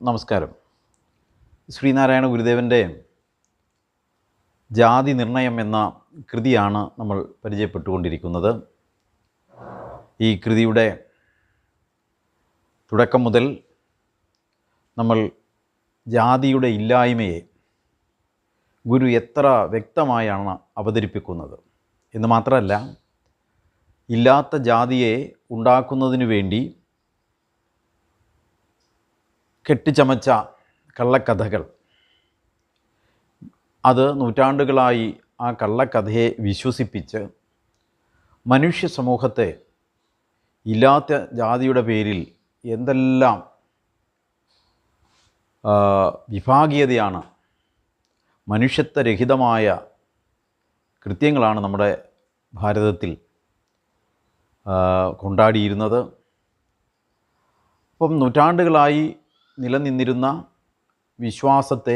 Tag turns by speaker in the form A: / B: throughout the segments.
A: നമസ്കാരം. ശ്രീനാരായണ ഗുരുദേവൻ്റെ ജാതി നിർണയം എന്ന കൃതിയാണ് നമ്മൾ പരിചയപ്പെട്ടുകൊണ്ടിരിക്കുന്നത്. ഈ കൃതിയുടെ തുടക്കം മുതൽ നമ്മൾ ജാതിയുടെ ഇല്ലായ്മയെ ഗുരു എത്ര വ്യക്തമായാണ് അവതരിപ്പിക്കുന്നത് എന്ന് മാത്രമല്ല, ഇല്ലാത്ത ജാതിയെ ഉണ്ടാക്കുന്നതിനു വേണ്ടി കെട്ടിച്ചമച്ച കള്ളക്കഥകൾ, അത് നൂറ്റാണ്ടുകളായി ആ കള്ളക്കഥയെ വിശ്വസിപ്പിച്ച് മനുഷ്യ സമൂഹത്തെ ഇല്ലാത്ത ജാതിയുടെ പേരിൽ എന്തെല്ലാം വിഭാഗീയതയാണ്, മനുഷ്യത്വരഹിതമായ കൃത്യങ്ങളാണ് നമ്മുടെ ഭാരതത്തിൽ കൊണ്ടാടിയിരുന്നത്. അപ്പം നൂറ്റാണ്ടുകളായി നിലനിന്നിരുന്ന വിശ്വാസത്തെ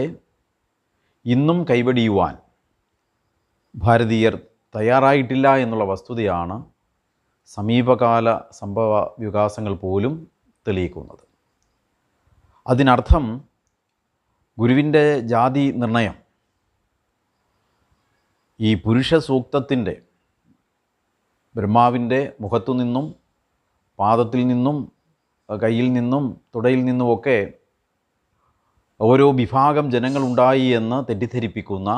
A: ഇന്നും കൈവടിയുവാൻ ഭാരതീയർ തയ്യാറായിട്ടില്ല എന്നുള്ള വസ്തുതയാണ് സമീപകാല സംഭവ വികാസങ്ങൾ പോലും തെളിയിക്കുന്നത്. അതിനർത്ഥം ഗുരുവിൻ്റെ ജാതി നിർണയം ഈ പുരുഷ സൂക്തത്തിൻ്റെ ബ്രഹ്മാവിൻ്റെ മുഖത്തു നിന്നും, പാദത്തിൽ നിന്നും, കയ്യിൽ നിന്നും, തുടയിൽ നിന്നുമൊക്കെ ഓരോ വിഭാഗം ജനങ്ങളുണ്ടായി എന്ന് തെറ്റിദ്ധരിപ്പിക്കുന്ന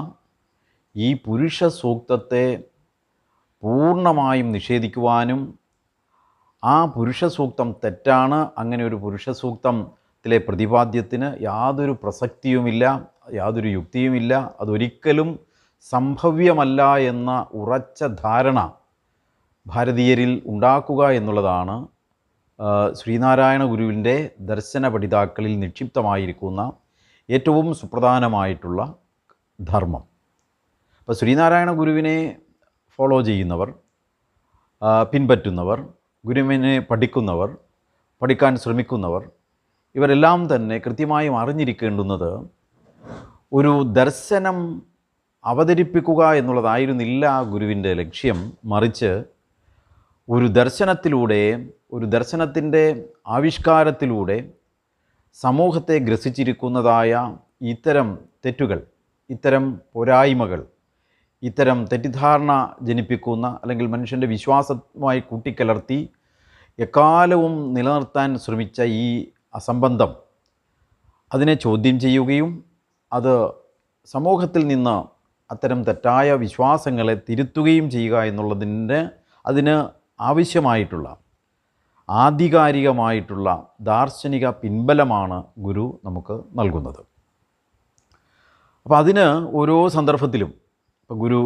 A: ഈ പുരുഷ സൂക്തത്തെ പൂർണ്ണമായും നിഷേധിക്കുവാനും, ആ പുരുഷ സൂക്തം തെറ്റാണ്, അങ്ങനെ ഒരു പുരുഷ സൂക്തത്തിലെ പ്രതിപാദ്യത്തിന് യാതൊരു പ്രസക്തിയുമില്ല, യാതൊരു യുക്തിയുമില്ല, അതൊരിക്കലും സംഭവ്യമല്ല എന്ന ഉറച്ച ധാരണ ഭാരതീയരിൽ ഉണ്ടാക്കുക എന്നുള്ളതാണ് ശ്രീനാരായണ ഗുരുവിൻ്റെ ദർശന പഠിതാക്കളിൽ നിക്ഷിപ്തമായിരിക്കുന്ന ഏറ്റവും സുപ്രധാനമായിട്ടുള്ള ധർമ്മം. അപ്പോൾ ശ്രീനാരായണ ഗുരുവിനെ ഫോളോ ചെയ്യുന്നവർ, പിൻപറ്റുന്നവർ, ഗുരുവിനെ പഠിക്കുന്നവർ, പഠിക്കാൻ ശ്രമിക്കുന്നവർ, ഇവരെല്ലാം തന്നെ കൃത്യമായും അറിഞ്ഞിരിക്കേണ്ടുന്നത് ഒരു ദർശനം അവതരിപ്പിക്കുക എന്നുള്ളതായിരുന്നില്ല ഗുരുവിൻ്റെ ലക്ഷ്യം. മറിച്ച് ഒരു ദർശനത്തിലൂടെ, ഒരു ദർശനത്തിൻ്റെ ആവിഷ്കാരത്തിലൂടെ സമൂഹത്തെ ഗ്രസിച്ചിരിക്കുന്നതായ ഇത്തരം തെറ്റുകൾ, ഇത്തരം പോരായ്മകൾ, ഇത്തരം തെറ്റിദ്ധാരണ ജനിപ്പിക്കുന്ന അല്ലെങ്കിൽ മനുഷ്യൻ്റെ വിശ്വാസവുമായി കൂട്ടിക്കലർത്തി എക്കാലവും നിലനിർത്താൻ ശ്രമിച്ച ഈ അസംബന്ധം, അതിനെ ചോദ്യം ചെയ്യുകയും അത് സമൂഹത്തിൽ നിന്ന് അത്തരം തെറ്റായ വിശ്വാസങ്ങളെ തിരുത്തുകയും ചെയ്യുക എന്നുള്ളതിന് അതിന് ആവശ്യമായിട്ടുള്ള ആധികാരികമായിട്ടുള്ള ദാർശനിക പിൻബലമാണ് ഗുരു നമുക്ക് നൽകുന്നത്. അപ്പോൾ അതിന് ഓരോ സന്ദർഭത്തിലും ഇപ്പോൾ ഗുരു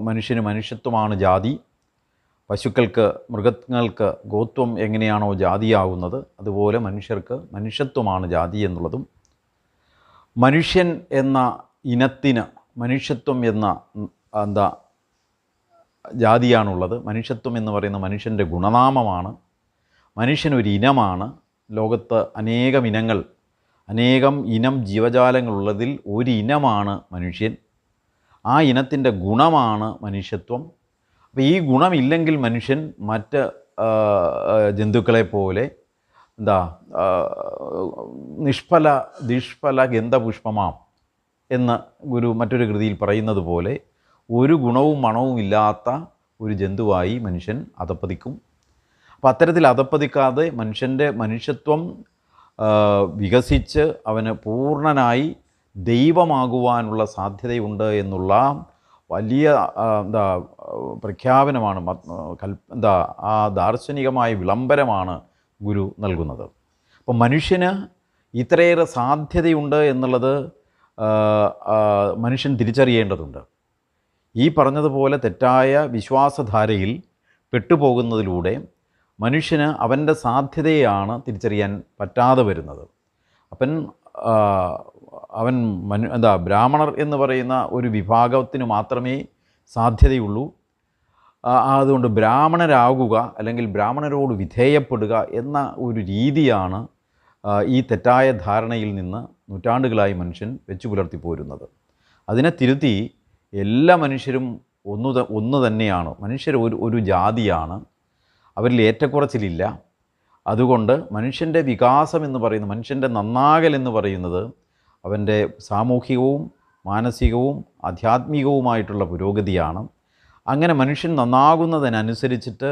A: മനുഷ്യന് മനുഷ്യത്വമാണ് ജാതി, പശുക്കൾക്ക് മൃഗങ്ങൾക്ക് ഗോത്വം എങ്ങനെയാണോ ജാതിയാകുന്നത് അതുപോലെ മനുഷ്യർക്ക് മനുഷ്യത്വമാണ് ജാതി എന്നുള്ളതും, മനുഷ്യൻ എന്ന ഇനത്തിന് മനുഷ്യത്വം എന്ന ജാതിയാണുള്ളത്. മനുഷ്യത്വം എന്ന് പറയുന്ന മനുഷ്യൻ്റെ ഗുണനാമമാണ്. മനുഷ്യനൊരു ഇനമാണ്. ലോകത്ത് അനേകം ഇനം ജീവജാലങ്ങളുള്ളതിൽ ഒരു ഇനമാണ് മനുഷ്യൻ. ആ ഇനത്തിൻ്റെ ഗുണമാണ് മനുഷ്യത്വം. അപ്പോൾ ഈ ഗുണമില്ലെങ്കിൽ മനുഷ്യൻ മറ്റ് ജന്തുക്കളെ പോലെ നിഷ്ഫല ഗന്ധപുഷ്പമാം എന്ന് ഗുരു മറ്റൊരു കൃതിയിൽ പറയുന്നത് പോലെ ഒരു ഗുണവും മണവും ഇല്ലാത്ത ഒരു ജന്തുവായി മനുഷ്യൻ അധപ്പതിക്കും. അപ്പോൾ അത്തരത്തിൽ അധപ്പതിക്കാതെ മനുഷ്യൻ്റെ മനുഷ്യത്വം വികസിച്ച് അവന് പൂർണ്ണനായി ദൈവമാകുവാനുള്ള സാധ്യതയുണ്ട് എന്നുള്ള വലിയ പ്രഖ്യാപനമാണ്, ആ ദാർശനികമായ വിളംബരമാണ് ഗുരു നൽകുന്നത്. അപ്പോൾ മനുഷ്യന് ഇത്രയേറെ സാധ്യതയുണ്ട് എന്നുള്ളത് മനുഷ്യൻ തിരിച്ചറിയേണ്ടതുണ്ട്. ഈ പറഞ്ഞതുപോലെ തെറ്റായ വിശ്വാസധാരയിൽ പെട്ടുപോകുന്നതിലൂടെ മനുഷ്യന് അവൻ്റെ സാധ്യതയാണ് തിരിച്ചറിയാൻ പറ്റാതെ വരുന്നത്. അവൻ ബ്രാഹ്മണർ എന്ന് പറയുന്ന ഒരു വിഭാഗത്തിന് മാത്രമേ സാധ്യതയുള്ളൂ. അതുകൊണ്ട് ബ്രാഹ്മണരാകുക അല്ലെങ്കിൽ ബ്രാഹ്മണരോട് വിധേയപ്പെടുക എന്ന ഒരു രീതിയാണ് ഈ തെറ്റായ ധാരണയിൽ നിന്ന് നൂറ്റാണ്ടുകളായി മനുഷ്യൻ വെച്ചു പുലർത്തി പോരുന്നത്. അതിനെ തിരുത്തി എല്ലാ മനുഷ്യരും ഒന്ന് തന്നെയാണ്. മനുഷ്യർ ഒരു ജാതിയാണ്. അവരിൽ ഏറ്റക്കുറച്ചിലില്ല. അതുകൊണ്ട് മനുഷ്യൻ്റെ വികാസം എന്ന് പറയുന്നത്, മനുഷ്യൻ്റെ നന്നാകൽ എന്ന് പറയുന്നത് അവൻ്റെ സാമൂഹികവും മാനസികവും ആധ്യാത്മികവുമായിട്ടുള്ള പുരോഗതിയാണ്. അങ്ങനെ മനുഷ്യൻ നന്നാകുന്നതിനനുസരിച്ചിട്ട്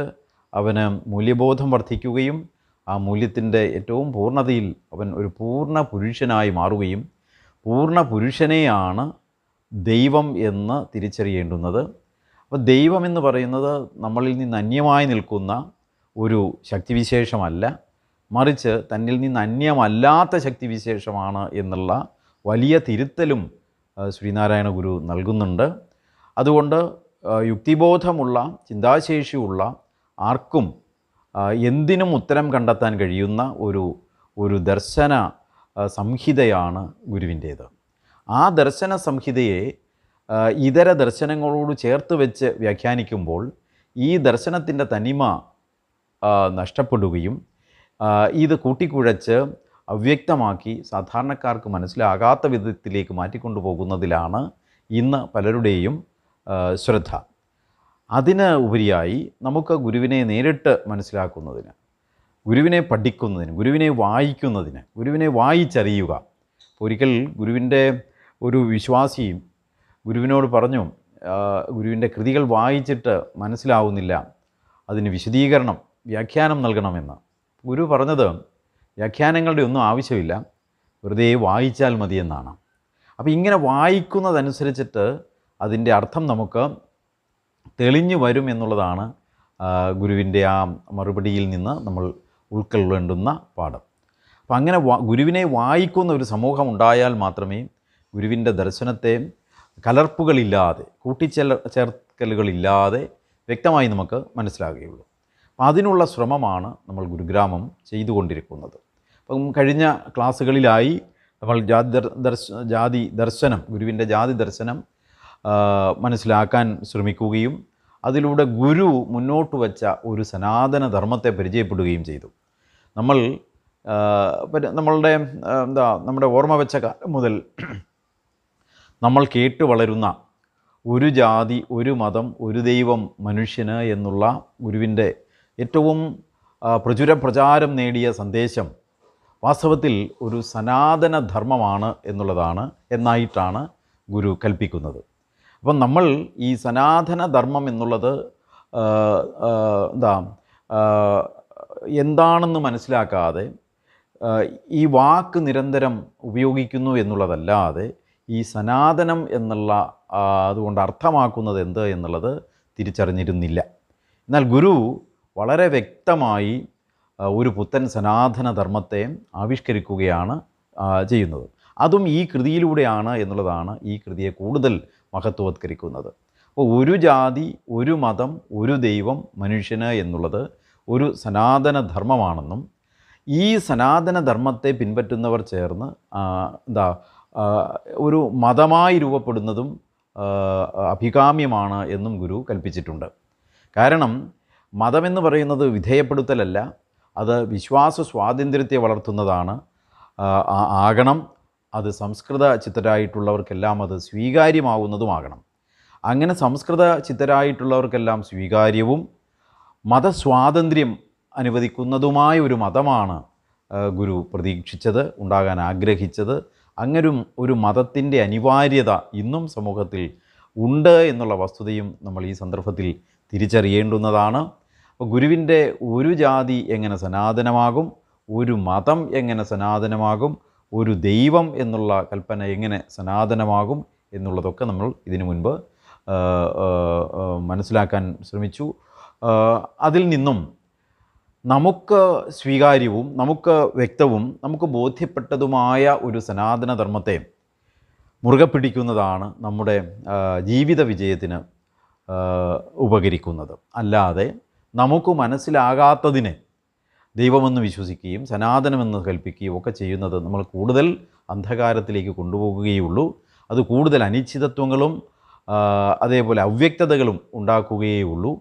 A: അവന് മൂല്യബോധം വർദ്ധിക്കുകയും ആ മൂല്യത്തിൻ്റെ ഏറ്റവും പൂർണ്ണതയിൽ അവൻ ഒരു പൂർണ്ണ പുരുഷനായി മാറുകയും പൂർണ്ണ പുരുഷനെയാണ് ദൈവം എന്ന് തിരിച്ചറിയേണ്ടുന്നത്. അപ്പോൾ ദൈവം എന്ന് പറയുന്നത് നമ്മളിൽ നിന്ന് അന്യമായി നിൽക്കുന്ന ഒരു ശക്തിവിശേഷമല്ല, മറിച്ച് തന്നിൽ നിന്ന് അന്യമല്ലാത്ത ശക്തിവിശേഷമാണ് എന്നുള്ള വലിയ തിരുത്തലും ശ്രീനാരായണ ഗുരു നൽകുന്നുണ്ട്. അതുകൊണ്ട് യുക്തിബോധമുള്ള ചിന്താശേഷിയുള്ള ആർക്കും എന്തിനും ഉത്തരം കണ്ടെത്താൻ കഴിയുന്ന ഒരു ദർശന സംഹിതയാണ് ഗുരുവിൻ്റേത്. ആ ദർശന സംഹിതയെ ഇതര ദർശനങ്ങളോട് ചേർത്ത് വെച്ച് വ്യാഖ്യാനിക്കുമ്പോൾ ഈ ദർശനത്തിൻ്റെ തനിമ നഷ്ടപ്പെടുകയും ഇത് കൂട്ടിക്കുഴച്ച് അവ്യക്തമാക്കി സാധാരണക്കാർക്ക് മനസ്സിലാകാത്ത വിധത്തിലേക്ക് മാറ്റിക്കൊണ്ടു പോകുന്നതിലാണ് ഇന്ന് പലരുടെയും ശ്രദ്ധ. അതിന് ഉപരിയായി നമുക്ക് ഗുരുവിനെ നേരിട്ട് മനസ്സിലാക്കുന്നതിന്, ഗുരുവിനെ പഠിക്കുന്നതിന്, ഗുരുവിനെ വായിക്കുന്നതിന്, ഗുരുവിനെ വായിച്ചറിയുക. ഒരിക്കൽ ഗുരുവിൻ്റെ ഒരു വിശ്വാസിയും ഗുരുവിനോട് പറഞ്ഞു, ഗുരുവിൻ്റെ കൃതികൾ വായിച്ചിട്ട് മനസ്സിലാവുന്നില്ല, അതിന് വിശദീകരണം, വ്യാഖ്യാനം നൽകണമെന്ന്. ഗുരു പറഞ്ഞത് വ്യാഖ്യാനങ്ങളുടെ ഒന്നും ആവശ്യമില്ല, വെറുതെ വായിച്ചാൽ മതിയെന്നാണ്. അപ്പോൾ ഇങ്ങനെ വായിക്കുന്നതനുസരിച്ചിട്ട് അതിൻ്റെ അർത്ഥം നമുക്ക് തെളിഞ്ഞു വരും എന്നുള്ളതാണ് ഗുരുവിൻ്റെ ആ മറുപടിയിൽ നിന്ന് നമ്മൾ ഉൾക്കൊള്ളേണ്ടുന്ന പാഠം. അപ്പം അങ്ങനെ ഗുരുവിനെ വായിക്കുന്ന ഒരു സമൂഹം ഉണ്ടായാൽ മാത്രമേ ഗുരുവിൻ്റെ ദർശനത്തെ കലർപ്പുകളില്ലാതെ, കൂട്ടിച്ചേർക്കലുകളില്ലാതെ വ്യക്തമായി നമുക്ക് മനസ്സിലാകുകയുള്ളൂ. അപ്പം അതിനുള്ള ശ്രമമാണ് നമ്മൾ ഗുരുഗ്രാമം ചെയ്തുകൊണ്ടിരിക്കുന്നത്. അപ്പം കഴിഞ്ഞ ക്ലാസ്സുകളിലായി നമ്മൾ ജാതി ദർശനം, ഗുരുവിൻ്റെ ജാതി ദർശനം മനസ്സിലാക്കാൻ ശ്രമിക്കുകയും അതിലൂടെ ഗുരു മുന്നോട്ട് വച്ച ഒരു സനാതന ധർമ്മത്തെ പരിചയപ്പെടുകയും ചെയ്തു. നമ്മുടെ ഓർമ്മ വെച്ച കാലം മുതൽ നമ്മൾ കേട്ട് വളരുന്ന ഒരു ജാതി, ഒരു മതം, ഒരു ദൈവം, മനുഷ്യന് എന്നുള്ള ഗുരുവിൻ്റെ ഏറ്റവും പ്രചാരം നേടിയ സന്ദേശം വാസ്തവത്തിൽ ഒരു സനാതന ധർമ്മമാണ് എന്നായിട്ടാണ് ഗുരു കൽപ്പിക്കുന്നത്. അപ്പം നമ്മൾ ഈ സനാതന ധർമ്മം എന്നുള്ളത് എന്താണെന്ന് മനസ്സിലാക്കാതെ ഈ വാക്ക് നിരന്തരം ഉപയോഗിക്കുന്നു എന്നുള്ളതല്ലാതെ ഈ സനാതനം എന്നുള്ള അതുകൊണ്ട് അർത്ഥമാക്കുന്നത് എന്ത് എന്നുള്ളത് തിരിച്ചറിഞ്ഞിരുന്നില്ല. എന്നാൽ ഗുരു വളരെ വ്യക്തമായി ഒരു പുത്തൻ സനാതന ധർമ്മത്തെ ആവിഷ്കരിക്കുകയാണ് ചെയ്യുന്നത്. അതും ഈ കൃതിയിലൂടെയാണ് എന്നുള്ളതാണ് ഈ കൃതിയെ കൂടുതൽ മഹത്വവത്കരിക്കുന്നത്. അപ്പോൾ ഒരു ജാതി, ഒരു മതം, ഒരു ദൈവം, മനുഷ്യന് എന്നുള്ളത് ഒരു സനാതന ധർമ്മമാണെന്നും ഈ സനാതന ധർമ്മത്തെ പിൻപറ്റുന്നവർ ചേർന്ന് ഒരു മതമായി രൂപപ്പെടുന്നതും അഭികാമ്യമാണ് എന്നും ഗുരു കൽപ്പിച്ചിട്ടുണ്ട്. കാരണം മതമെന്ന് പറയുന്നത് വിധേയപ്പെടുത്തലല്ല, അത് വിശ്വാസ സ്വാതന്ത്ര്യത്തെ വളർത്തുന്നതാണ് ആകണം. അത് സംസ്കൃത ചിത്തരായിട്ടുള്ളവർക്കെല്ലാം അത് സ്വീകാര്യമാവുന്നതുമാകണം. അങ്ങനെ സംസ്കൃത ചിത്തരായിട്ടുള്ളവർക്കെല്ലാം സ്വീകാര്യവും മതസ്വാതന്ത്ര്യം അനുവദിക്കുന്നതുമായ ഒരു മതമാണ് ഗുരു പ്രതീക്ഷിച്ചത്, ഉണ്ടാകാൻ ആഗ്രഹിച്ചത്. അങ്ങനെ ഒരു മതത്തിൻ്റെ അനിവാര്യത ഇന്നും സമൂഹത്തിൽ ഉണ്ട് എന്നുള്ള വസ്തുതയും നമ്മൾ ഈ സന്ദർഭത്തിൽ തിരിച്ചറിയേണ്ടുന്നതാണ്. അപ്പോൾ ഗുരുവിൻ്റെ ഒരു ജാതി എങ്ങനെ സനാതനമാകും, ഒരു മതം എങ്ങനെ സനാതനമാകും, ഒരു ദൈവം എന്നുള്ള കൽപ്പന എങ്ങനെ സനാതനമാകും എന്നുള്ളതൊക്കെ നമ്മൾ ഇതിനു മുൻപ് മനസ്സിലാക്കാൻ ശ്രമിച്ചു. അതിൽ നിന്നും നമുക്ക് സ്വീകാര്യവും നമുക്ക് വ്യക്തവും നമുക്ക് ബോധ്യപ്പെട്ടതുമായ ഒരു സനാതനധർമ്മത്തെ മുറുകെ പിടിക്കുന്നതാണ് നമ്മുടെ ജീവിത വിജയത്തിന് ഉപകരിക്കുന്നത്. അല്ലാതെ നമുക്ക് മനസ്സിലാകാത്തതിനെ ദൈവമെന്ന് വിശ്വസിക്കുകയും സനാതനമെന്ന് കൽപ്പിക്കുകയും ഒക്കെ ചെയ്യുന്നത് നമ്മൾ കൂടുതൽ അന്ധകാരത്തിലേക്ക് കൊണ്ടുപോകുകയുള്ളൂ. അത് കൂടുതൽ അനിശ്ചിതത്വങ്ങളും അതേപോലെ അവ്യക്തതകളും ഉണ്ടാക്കുകയുള്ളൂ.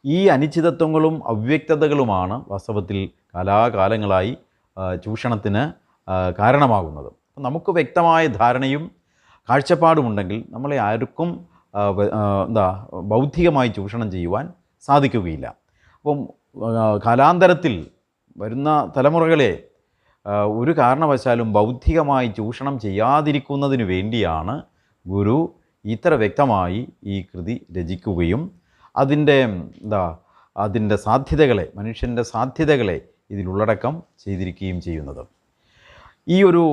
A: ഈ അനിശ്ചിതത്വങ്ങളും അവ്യക്തതകളുമാണ് വാസ്തവത്തിൽ കാലാകാലങ്ങളായി ചൂഷണത്തിന് കാരണമാകുന്നത്. നമുക്ക് വ്യക്തമായ ധാരണയും കാഴ്ചപ്പാടുമുണ്ടെങ്കിൽ നമ്മളെ ആർക്കും ബൗദ്ധികമായി ചൂഷണം ചെയ്യുവാൻ സാധിക്കുകയില്ല. അപ്പം കാലാന്തരത്തിൽ വരുന്ന തലമുറകളെ ഒരു കാരണവശാലും ബൗദ്ധികമായി ചൂഷണം ചെയ്യാതിരിക്കുന്നതിന് വേണ്ടിയാണ് ഗുരു ഇത്ര വ്യക്തമായി ഈ കൃതി രചിക്കുകയും അതിൻ്റെ സാധ്യതകളെ, മനുഷ്യൻ്റെ സാധ്യതകളെ ഇതിലുള്ളടക്കം ചെയ്തിരിക്കുകയും ചെയ്യുന്നത്. ഈ ഒരു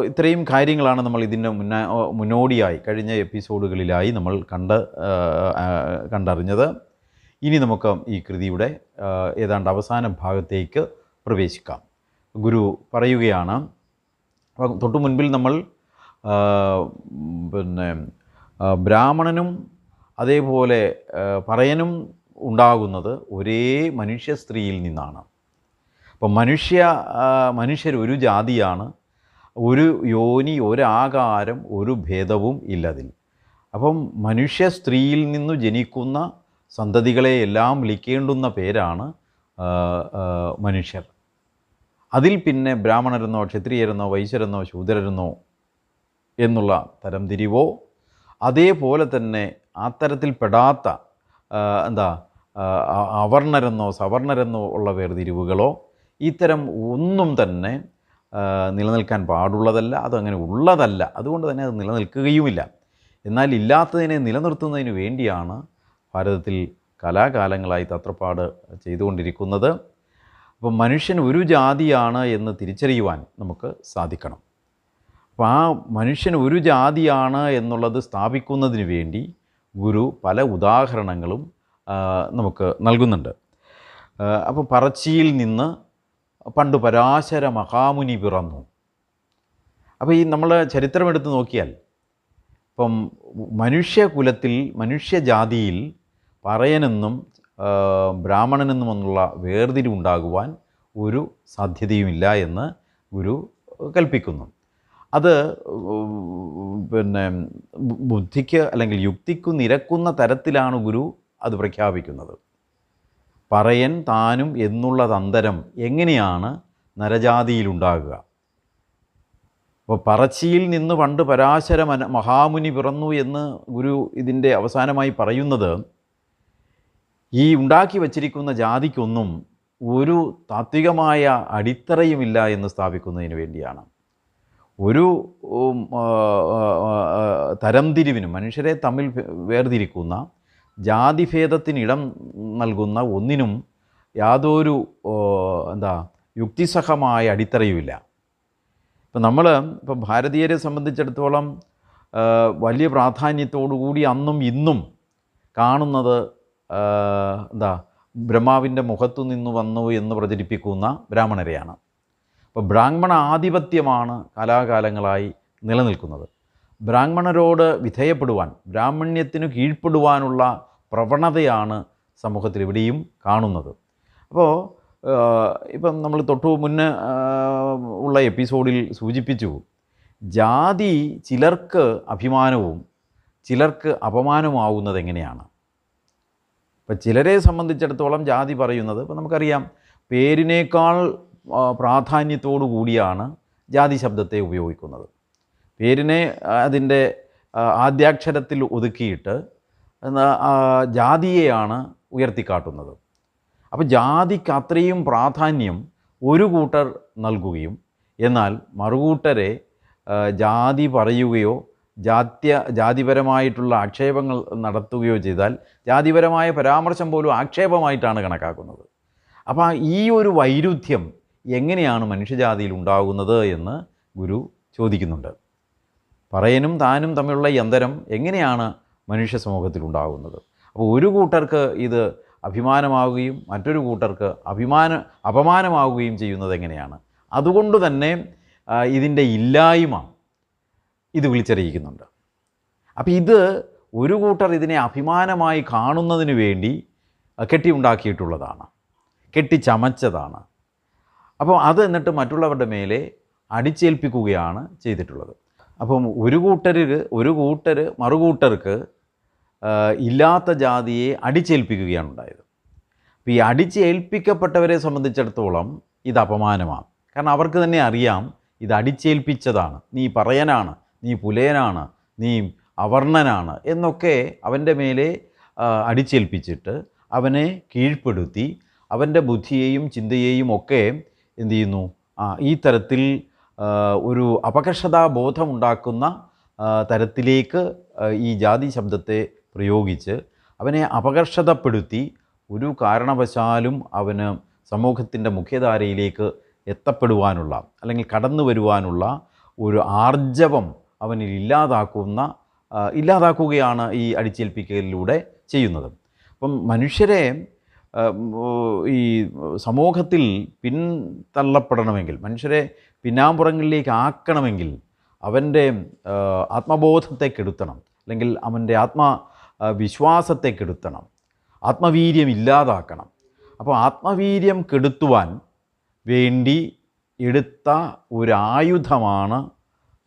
A: ഇത്രയും കാര്യങ്ങളാണ് നമ്മൾ ഇതിൻ്റെ മുന്നോടിയായി കഴിഞ്ഞ എപ്പിസോഡുകളിലായി നമ്മൾ കണ്ടറിഞ്ഞത്. ഇനി നമുക്ക് ഈ കൃതിയുടെ ഏതാണ്ട് അവസാന ഭാഗത്തേക്ക് പ്രവേശിക്കാം. ഗുരു പറയുകയാണ്, തൊട്ടു മുൻപിൽ നമ്മൾ ബ്രാഹ്മണനും അതേപോലെ പറയനും ഉണ്ടാകുന്നത് ഒരേ മനുഷ്യ സ്ത്രീയിൽ നിന്നാണ്. അപ്പം മനുഷ്യർ ഒരു ജാതിയാണ്, ഒരു യോനി, ഒരാകാരം, ഒരു ഭേദവും ഇല്ലതിൽ. അപ്പം മനുഷ്യ സ്ത്രീയിൽ നിന്നു ജനിക്കുന്ന സന്തതികളെ എല്ലാം വിളിക്കേണ്ടുന്ന പേരാണ് മനുഷ്യർ. അതിൽ പിന്നെ ബ്രാഹ്മണരെന്നോ ക്ഷത്രിയരെന്നോ വൈശ്യരെന്നോ ശൂദ്രരെന്നോ എന്നുള്ള തരംതിരിവോ അതേപോലെ തന്നെ അത്തരത്തിൽ പെടാത്ത അവർണരെന്നോ സവർണരെന്നോ ഉള്ള വേർതിരിവുകളോ ഇത്തരം ഒന്നും തന്നെ നിലനിൽക്കാൻ പാടുള്ളതല്ല, അതങ്ങനെ ഉള്ളതല്ല. അതുകൊണ്ട് തന്നെ അത് നിലനിൽക്കുകയുമില്ല. എന്നാൽ ഇല്ലാത്തതിനെ നിലനിർത്തുന്നതിന് വേണ്ടിയാണ് ഭാരതത്തിൽ കലാകാലങ്ങളായി തത്രപ്പാട് ചെയ്തുകൊണ്ടിരിക്കുന്നത്. അപ്പം മനുഷ്യൻ ഒരു ജാതിയാണ് എന്ന് തിരിച്ചറിയുവാൻ നമുക്ക് സാധിക്കണം. അപ്പോൾ ആ മനുഷ്യൻ ഒരു ജാതിയാണ് എന്നുള്ളത് സ്ഥാപിക്കുന്നതിന് വേണ്ടി ഗുരു പല ഉദാഹരണങ്ങളും നമുക്ക് നൽകുന്നുണ്ട്. അപ്പോൾ പറച്ചിയിൽ നിന്ന് പണ്ട് പരാശര മഹാമുനി പിറന്നു. അപ്പോൾ ഈ നമ്മൾ ചരിത്രമെടുത്ത് നോക്കിയാൽ ഇപ്പം മനുഷ്യകുലത്തിൽ, മനുഷ്യജാതിയിൽ പറയനെന്നും ബ്രാഹ്മണനെന്നുമെന്നുള്ള വേർതിരിവുണ്ടാകുവാൻ ഒരു സാധ്യതയുമില്ല എന്ന് ഗുരു കൽപ്പിക്കുന്നു. അത് ബുദ്ധിക്ക് അല്ലെങ്കിൽ യുക്തിക്ക് നിരക്കുന്ന തരത്തിലാണ് ഗുരു അത് പ്രഖ്യാപിക്കുന്നത്. പറയൻ താനും എന്നുള്ളതന്തരം എങ്ങനെയാണ് നരജാതിയിലുണ്ടാകുക? അപ്പോൾ പറച്ചിയിൽ നിന്ന് പണ്ട് പരാശര മഹാമുനി പിറന്നു എന്ന് ഗുരു ഇതിൻ്റെ അവസാനമായി പറയുന്നത് ഈ ഉണ്ടാക്കി വച്ചിരിക്കുന്ന ജാതിക്കൊന്നും ഒരു താത്വികമായ അടിത്തറയുമില്ല എന്ന് സ്ഥാപിക്കുന്നതിന് വേണ്ടിയാണ്. ഒരു തരംതിരിവിനും, മനുഷ്യരെ തമ്മിൽ വേർതിരിക്കുന്ന ജാതിഭേദത്തിനിടം നൽകുന്ന ഒന്നിനും യാതൊരു യുക്തിസഹമായ അടിത്തറയുമില്ല. ഇപ്പം ഭാരതീയരെ സംബന്ധിച്ചിടത്തോളം വലിയ പ്രാധാന്യത്തോടു കൂടി അന്നും ഇന്നും കാണുന്നത് ബ്രഹ്മാവിൻ്റെ മുഖത്തു നിന്ന് വന്നു എന്ന് പ്രചരിപ്പിക്കുന്ന ബ്രാഹ്മണരെയാണ്. അപ്പോൾ ബ്രാഹ്മണ ആധിപത്യമാണ് കാലാകാലങ്ങളായി നിലനിൽക്കുന്നത്. ബ്രാഹ്മണരോട് വിധേയപ്പെടുവാൻ, ബ്രാഹ്മണ്യത്തിന് കീഴ്പ്പെടുവാനുള്ള പ്രവണതയാണ് സമൂഹത്തിൽ ഇവിടെയും കാണുന്നത്. അപ്പോൾ ഇപ്പം നമ്മൾ തൊട്ടു മുന്നേ ഉള്ള എപ്പിസോഡിൽ സൂചിപ്പിച്ചു, ജാതി ചിലർക്ക് അഭിമാനവും ചിലർക്ക് അപമാനമാവുന്നത് എങ്ങനെയാണ്. ഇപ്പം ചിലരെ സംബന്ധിച്ചിടത്തോളം ജാതി പറയുന്നത്, ഇപ്പം നമുക്കറിയാം, പേരിനേക്കാൾ പ്രാധാന്യത്തോടു കൂടിയാണ് ജാതി ശബ്ദത്തെ ഉപയോഗിക്കുന്നത്. പേരിനെ അതിൻ്റെ ആദ്യാക്ഷരത്തിൽ ഒതുക്കിയിട്ട് ജാതിയെയാണ് ഉയർത്തിക്കാട്ടുന്നത്. അപ്പോൾ ജാതിക്ക് അത്രയും പ്രാധാന്യം ഒരു കൂട്ടർ നൽകുകയും എന്നാൽ മറുകൂട്ടരെ ജാതി പറയുകയോ ജാതിപരമായിട്ടുള്ള ആക്ഷേപങ്ങൾ നടത്തുകയോ ചെയ്താൽ ജാതിപരമായ പരാമർശം പോലും ആക്ഷേപമായിട്ടാണ് കണക്കാക്കുന്നത്. അപ്പോൾ ഈ ഒരു വൈരുദ്ധ്യം എങ്ങനെയാണ് മനുഷ്യജാതിയിൽ ഉണ്ടാകുന്നത് എന്ന് ഗുരു ചോദിക്കുന്നുണ്ട്. പറയനും താനും തമ്മിലുള്ള ഈ അന്തരം എങ്ങനെയാണ് മനുഷ്യ സമൂഹത്തിൽ ഉണ്ടാകുന്നത്? അപ്പോൾ ഒരു കൂട്ടർക്ക് ഇത് അഭിമാനമാവുകയും മറ്റൊരു കൂട്ടർക്ക് അപമാനമാവുകയും ചെയ്യുന്നത് എങ്ങനെയാണ്? അതുകൊണ്ട് തന്നെ ഇതിൻ്റെ ഇല്ലായ്മ ഇത് വിളിച്ചറിയിക്കുന്നുണ്ട്. അപ്പോൾ ഇത് ഒരു കൂട്ടർ ഇതിനെ അഭിമാനമായി കാണുന്നതിന് വേണ്ടി കെട്ടിയുണ്ടാക്കിയിട്ടുള്ളതാണ്, കെട്ടിച്ചമച്ചതാണ്. അപ്പോൾ അത് എന്നിട്ട് മറ്റുള്ളവരുടെ മേലെ അടിച്ചേൽപ്പിക്കുകയാണ് ചെയ്തിട്ടുള്ളത്. അപ്പം ഒരു കൂട്ടർ മറുകൂട്ടർക്ക് ഇല്ലാത്ത ജാതിയെ അടിച്ചേൽപ്പിക്കുകയാണ് ഉണ്ടായത്. അപ്പോൾ ഈ അടിച്ചേൽപ്പിക്കപ്പെട്ടവരെ സംബന്ധിച്ചിടത്തോളം ഇത് അപമാനമാണ്. കാരണം അവർക്ക് തന്നെ അറിയാം ഇത് അടിച്ചേൽപ്പിച്ചതാണ്, നീ പറയനാണ്, നീ പുലയനാണ്, നീ അവർണനാണ് എന്നൊക്കെ അവൻ്റെ മേലെ അടിച്ചേൽപ്പിച്ചിട്ട് അവനെ കീഴ്പ്പെടുത്തി അവൻ്റെ ബുദ്ധിയെയും ചിന്തയെയും ഒക്കെ എന്തു ചെയ്യുന്നു, ഈ തരത്തിൽ ഒരു അപകർഷതാബോധമുണ്ടാക്കുന്ന തരത്തിലേക്ക് ഈ ജാതി ശബ്ദത്തെ പ്രയോഗിച്ച് അവനെ അപകർഷതപ്പെടുത്തി ഒരു കാരണവശാലും അവന് സമൂഹത്തിൻ്റെ മുഖ്യധാരയിലേക്ക് എത്തപ്പെടുവാനുള്ള അല്ലെങ്കിൽ കടന്നു വരുവാനുള്ള ഒരു ആർജവം അവനിൽ ഇല്ലാതാക്കുകയാണ് ഈ അടിച്ചേൽപ്പിക്കലിലൂടെ ചെയ്യുന്നത്. അപ്പം മനുഷ്യരെ ഈ സമൂഹത്തിൽ പിന്തള്ളപ്പെടണമെങ്കിൽ, മനുഷ്യരെ പിന്നാമ്പുറങ്ങളിലേക്ക് ആക്കണമെങ്കിൽ അവൻ്റെ ആത്മബോധത്തെ കെടുത്തണം, അല്ലെങ്കിൽ അവൻ്റെ വിശ്വാസത്തെ കെടുത്തണം, ആത്മവീര്യം ഇല്ലാതാക്കണം. അപ്പോൾ ആത്മവീര്യം കെടുത്തുവാൻ വേണ്ടി എടുത്ത ഒരായുധമാണ്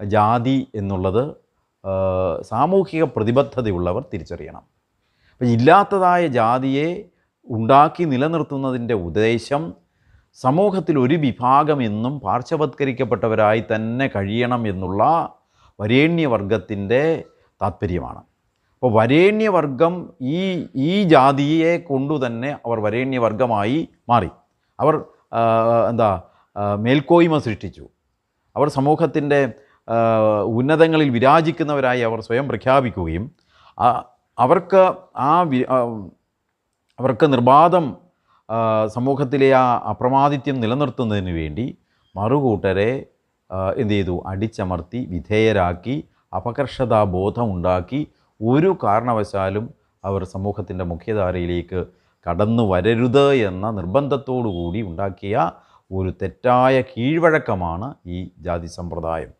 A: ജാതി എന്നുള്ളത് സാമൂഹിക പ്രതിബദ്ധതയുള്ളവർ തിരിച്ചറിയണം. അപ്പോൾ ഇല്ലാത്തതായ ജാതിയെ ഉണ്ടാക്കി നിലനിർത്തുന്നതിൻ്റെ ഉദ്ദേശം സമൂഹത്തിൽ ഒരു വിഭാഗം എന്നും പാർശ്വവത്കരിക്കപ്പെട്ടവരായി തന്നെ കഴിയണം എന്നുള്ള വരേണ്യവർഗത്തിൻ്റെ താത്പര്യമാണ്. അപ്പോൾ വരേണ്യവർഗം ഈ ജാതിയെ കൊണ്ടുതന്നെ അവർ വരേണ്യവർഗമായി മാറി. അവർ മേൽക്കോയ്മ സൃഷ്ടിച്ചു. അവർ സമൂഹത്തിൻ്റെ ഉന്നതങ്ങളിൽ വിരാജിക്കുന്നവരായി അവർ സ്വയം പ്രഖ്യാപിക്കുകയും അവർക്ക് നിർബാധം സമൂഹത്തിലെ ആ അപ്രമാദിത്യം നിലനിർത്തുന്നതിന് വേണ്ടി മറുകൂട്ടരെ എന്തു ചെയ്തു, അടിച്ചമർത്തി വിധേയരാക്കി അപകർഷതാബോധം ഉണ്ടാക്കി ഒരു കാരണവശാലും അവർ സമൂഹത്തിൻ്റെ മുഖ്യധാരയിലേക്ക് കടന്നു വരരുത് എന്ന നിർബന്ധത്തോടു കൂടി ഉണ്ടാക്കിയ ഒരു തെറ്റായ കീഴ്വഴക്കമാണ് ഈ ജാതി സമ്പ്രദായം.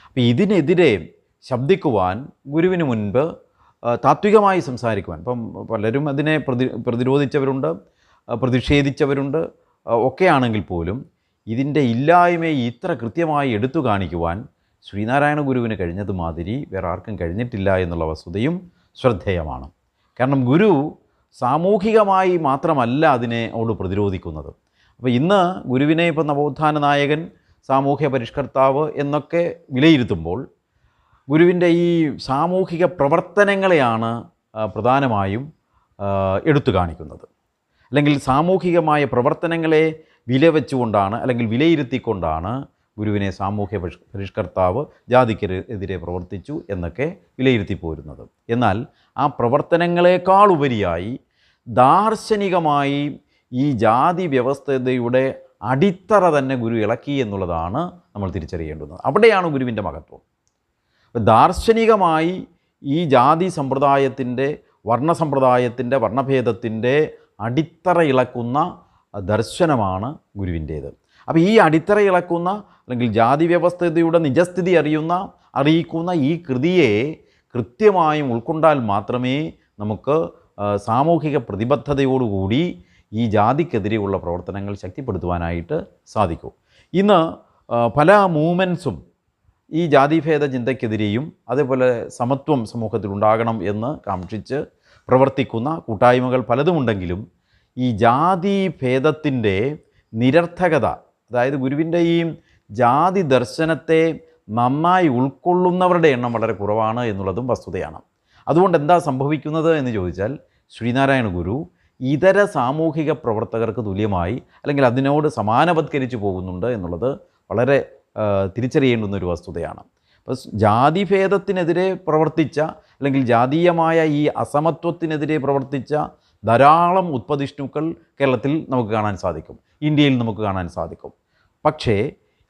A: അപ്പോൾ ഇതിനെതിരെ ശബ്ദിക്കുവാൻ ഗുരുവിന് മുൻപ് താത്വികമായി സംസാരിക്കുവാൻ, ഇപ്പം പലരും അതിനെ പ്രതിരോധിച്ചവരുണ്ട്, പ്രതിഷേധിച്ചവരുണ്ട് ഒക്കെയാണെങ്കിൽ പോലും ഇതിൻ്റെ ഇല്ലായ്മയെ ഇത്ര കൃത്യമായി എടുത്തു കാണിക്കുവാൻ ശ്രീനാരായണ ഗുരുവിന് കഴിഞ്ഞതുമാതിരി വേറെ ആർക്കും കഴിഞ്ഞിട്ടില്ല എന്നുള്ള വസ്തുതയും ശ്രദ്ധേയമാണ്. കാരണം ഗുരു സാമൂഹികമായി മാത്രമല്ല അതിനോട് പ്രതിരോധിക്കുന്നത്. അപ്പോൾ ഇന്ന് ഗുരുവിനെ ഇപ്പോൾ നവോത്ഥാന നായകൻ, സാമൂഹ്യ പരിഷ്കർത്താവ് എന്നൊക്കെ വിലയിരുത്തുമ്പോൾ ഗുരുവിൻ്റെ ഈ സാമൂഹിക പ്രവർത്തനങ്ങളെയാണ് പ്രധാനമായും എടുത്തു കാണിക്കുന്നത്. അല്ലെങ്കിൽ സാമൂഹികമായ പ്രവർത്തനങ്ങളെ വിലവെച്ചുകൊണ്ടാണ് അല്ലെങ്കിൽ വിലയിരുത്തിക്കൊണ്ടാണ് ഗുരുവിനെ സാമൂഹ്യ പരിഷ്കർത്താവ്, ജാതിക്കെതിരെ പ്രവർത്തിച്ചു എന്നൊക്കെ വിലയിരുത്തി പോരുന്നത്. എന്നാൽ ആ പ്രവർത്തനങ്ങളെക്കാൾ ഉപരിയായി ദാർശനികമായി ഈ ജാതി വ്യവസ്ഥതയുടെ അടിത്തറ തന്നെ ഗുരു ഇളക്കി എന്നുള്ളതാണ് നമ്മൾ തിരിച്ചറിയേണ്ടുന്നത്. അവിടെയാണ് ഗുരുവിൻ്റെ മഹത്വം. ദാർശനികമായി ഈ ജാതി സമ്പ്രദായത്തിൻ്റെ, വർണ്ണസമ്പ്രദായത്തിൻ്റെ, വർണ്ണഭേദത്തിൻ്റെ അടിത്തറ ഇളക്കുന്ന ദർശനമാണ് ഗുരുവിൻ്റേത്. അപ്പോൾ ഈ അടിത്തറ ഇളക്കുന്ന അല്ലെങ്കിൽ ജാതി വ്യവസ്ഥതയുടെ നിജസ്ഥിതി അറിയിക്കുന്ന ഈ കൃതിയെ കൃത്യമായും ഉൾക്കൊണ്ടാൽ മാത്രമേ നമുക്ക് സാമൂഹിക പ്രതിബദ്ധതയോടുകൂടി ഈ ജാതിക്കെതിരെയുള്ള പ്രവർത്തനങ്ങൾ ശക്തിപ്പെടുത്തുവാനായിട്ട് സാധിക്കൂ. ഇന്ന് പല മൂവ്മെൻറ്റ്സും ഈ ജാതിഭേദ ചിന്തയ്ക്കെതിരെയും അതേപോലെ സമത്വം സമൂഹത്തിൽ ഉണ്ടാകണം എന്ന് കാക്ഷിച്ച് പ്രവർത്തിക്കുന്ന കൂട്ടായ്മകൾ പലതുമുണ്ടെങ്കിലും ഈ ജാതിഭേദത്തിൻ്റെ നിരർത്ഥകത, അതായത് ഗുരുവിൻ്റെ ഈ ജാതി ദർശനത്തെ നന്നായി ഉൾക്കൊള്ളുന്നവരുടെ എണ്ണം വളരെ കുറവാണ് എന്നുള്ളതും വസ്തുതയാണ്. അതുകൊണ്ട് എന്താ സംഭവിക്കുന്നത് എന്ന് ചോദിച്ചാൽ, ശ്രീനാരായണ ഗുരു ഇതര സാമൂഹിക പ്രവർത്തകർക്ക് തുല്യമായി അല്ലെങ്കിൽ അതിനോട് സമാനവത്കരിച്ച് പോകുന്നുണ്ട് എന്നുള്ളത് വളരെ തിരിച്ചറിയേണ്ടുന്നൊരു വസ്തുതയാണ്. അപ്പോൾ ജാതിഭേദത്തിനെതിരെ പ്രവർത്തിച്ച അല്ലെങ്കിൽ ജാതീയമായ ഈ അസമത്വത്തിനെതിരെ പ്രവർത്തിച്ച ധാരാളം ഉത്പതിഷ്ണുക്കൾ കേരളത്തിൽ നമുക്ക് കാണാൻ സാധിക്കും, ഇന്ത്യയിൽ നമുക്ക് കാണാൻ സാധിക്കും. പക്ഷേ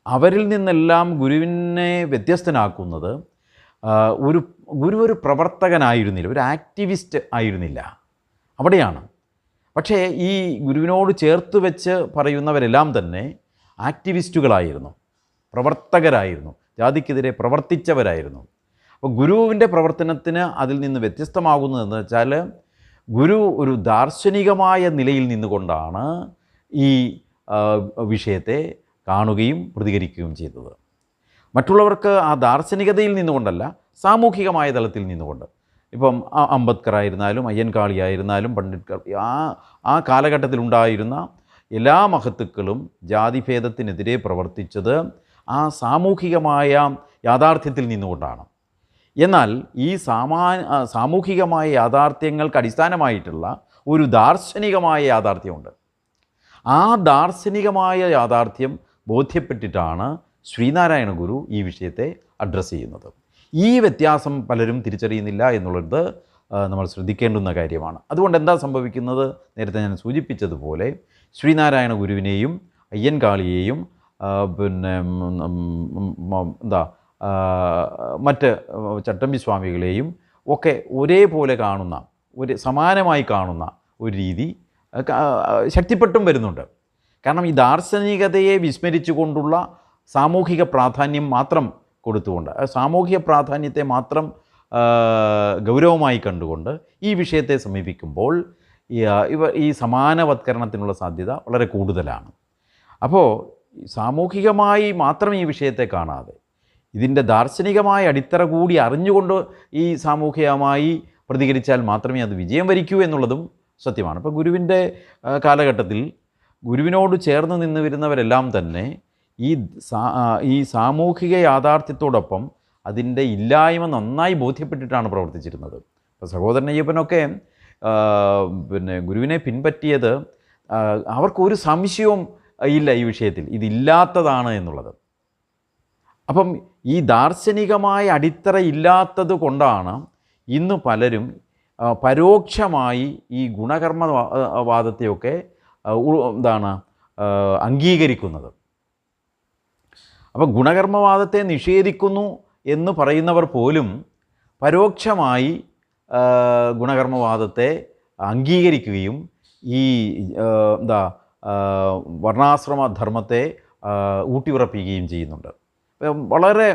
A: അവരിൽ നിന്നെല്ലാം ഗുരുവിനെ വ്യത്യസ്തനാക്കുന്നത് ഗുരു ഒരു പ്രവർത്തകനായിരുന്നില്ല, ഒരു ആക്ടിവിസ്റ്റ് ആയിരുന്നില്ല. അവിടെയാണ്. പക്ഷേ ഈ ഗുരുവിനോട് ചേർത്ത് വെച്ച് പറയുന്നവരെല്ലാം തന്നെ ആക്ടിവിസ്റ്റുകളായിരുന്നു, പ്രവർത്തകരായിരുന്നു, ജാതിക്കെതിരെ പ്രവർത്തിച്ചവരായിരുന്നു. അപ്പോൾ ഗുരുവിൻ്റെ പ്രവർത്തനത്തിന് അതിൽ നിന്ന് വ്യത്യസ്തമാകുന്നതെന്ന് വെച്ചാൽ ഗുരു ഒരു ദാർശനികമായ നിലയിൽ നിന്നുകൊണ്ടാണ് ഈ വിഷയത്തെ കാണുകയും പ്രതികരിക്കുകയും ചെയ്തത്. മറ്റുള്ളവർക്ക് ആ ദാർശനികതയിൽ നിന്നുകൊണ്ടല്ല, സാമൂഹികമായ തലത്തിൽ നിന്നുകൊണ്ട്. ഇപ്പം അംബേദ്കർ ആയിരുന്നാലും അയ്യൻകാളി ആയിരുന്നാലും പണ്ഡിറ്റ് ആ കാലഘട്ടത്തിലുണ്ടായിരുന്ന എല്ലാ മഹത്തുക്കളും ജാതിഭേദത്തിനെതിരെ പ്രവർത്തിച്ചത് ആ സാമൂഹികമായ യാഥാർത്ഥ്യത്തിൽ നിന്നുകൊണ്ടാണ്. എന്നാൽ ഈ സാമൂഹികമായ യാഥാർത്ഥ്യങ്ങൾക്ക് അടിസ്ഥാനമായിട്ടുള്ള ഒരു ദാർശനികമായ യാഥാർത്ഥ്യമുണ്ട്. ആ ദാർശനികമായ യാഥാർത്ഥ്യം ബോധ്യപ്പെട്ടിട്ടാണ് ശ്രീനാരായണ ഗുരു ഈ വിഷയത്തെ അഡ്രസ്സ് ചെയ്യുന്നത്. ഈ വ്യത്യാസം പലരും തിരിച്ചറിയുന്നില്ല എന്നുള്ളത് നമ്മൾ ശ്രദ്ധിക്കേണ്ടുന്ന കാര്യമാണ്. അതുകൊണ്ട് എന്താ സംഭവിക്കുന്നത്? നേരത്തെ ഞാൻ സൂചിപ്പിച്ചതുപോലെ ശ്രീനാരായണ ഗുരുവിനെയും അയ്യൻകാളിയെയും പിന്നെ മറ്റ് ചട്ടമ്പി സ്വാമികളെയും ഒക്കെ ഒരേപോലെ കാണുന്ന, സമാനമായി കാണുന്ന ഒരു രീതി ശക്തിപ്പെട്ടും വരുന്നുണ്ട്. കാരണം ഈ ദാർശനികതയെ വിസ്മരിച്ചുകൊണ്ടുള്ള സാമൂഹിക പ്രാധാന്യം മാത്രം കൊടുത്തുകൊണ്ട്, സാമൂഹിക പ്രാധാന്യത്തെ മാത്രം ഗൗരവമായി കണ്ടുകൊണ്ട് ഈ വിഷയത്തെ സമീപിക്കുമ്പോൾ ഈ സമാനവത്കരണത്തിനുള്ള സാധ്യത വളരെ കൂടുതലാണ്. അപ്പോൾ സാമൂഹികമായി മാത്രം ഈ വിഷയത്തെ കാണാതെ ഇതിൻ്റെ ദാർശനികമായ അടിത്തറ കൂടി അറിഞ്ഞുകൊണ്ട് ഈ സാമൂഹികമായി പ്രതികരിച്ചാൽ മാത്രമേ അത് വിജയം വരിക്കൂ എന്നുള്ളതും സത്യമാണ്. ഇപ്പോൾ ഗുരുവിൻ്റെ കാലഘട്ടത്തിൽ ഗുരുവിനോട് ചേർന്ന് നിന്ന് വരുന്നവരെല്ലാം തന്നെ ഈ സാമൂഹിക യാഥാർത്ഥ്യത്തോടൊപ്പം അതിൻ്റെ ഇല്ലായ്മ നന്നായി ബോധ്യപ്പെട്ടിട്ടാണ് പ്രവർത്തിച്ചിരുന്നത്. ഇപ്പോൾ സഹോദരൻ അയ്യപ്പനൊക്കെ പിന്നെ ഗുരുവിനെ പിൻപറ്റിയത് അവർക്കൊരു സംശയവും ഇല്ല ഈ വിഷയത്തിൽ, ഇതില്ലാത്തതാണ് എന്നുള്ളത്. അപ്പം ഈ ദാർശനികമായ അടിത്തറ ഇല്ലാത്തത് കൊണ്ടാണ് ഇന്ന് പലരും പരോക്ഷമായി ഈ ഗുണകർമ്മവാദത്തെയൊക്കെ അംഗീകരിക്കുന്നത്. അപ്പോൾ ഗുണകർമ്മവാദത്തെ നിഷേധിക്കുന്നു എന്ന് പറയുന്നവർ പോലും പരോക്ഷമായി ഗുണകർമ്മവാദത്തെ അംഗീകരിക്കുകയും ഈ വർണ്ണാശ്രമധർമ്മത്തെ ഊട്ടിയുറപ്പിക്കുകയും ചെയ്യുന്നുണ്ട്. വളരെ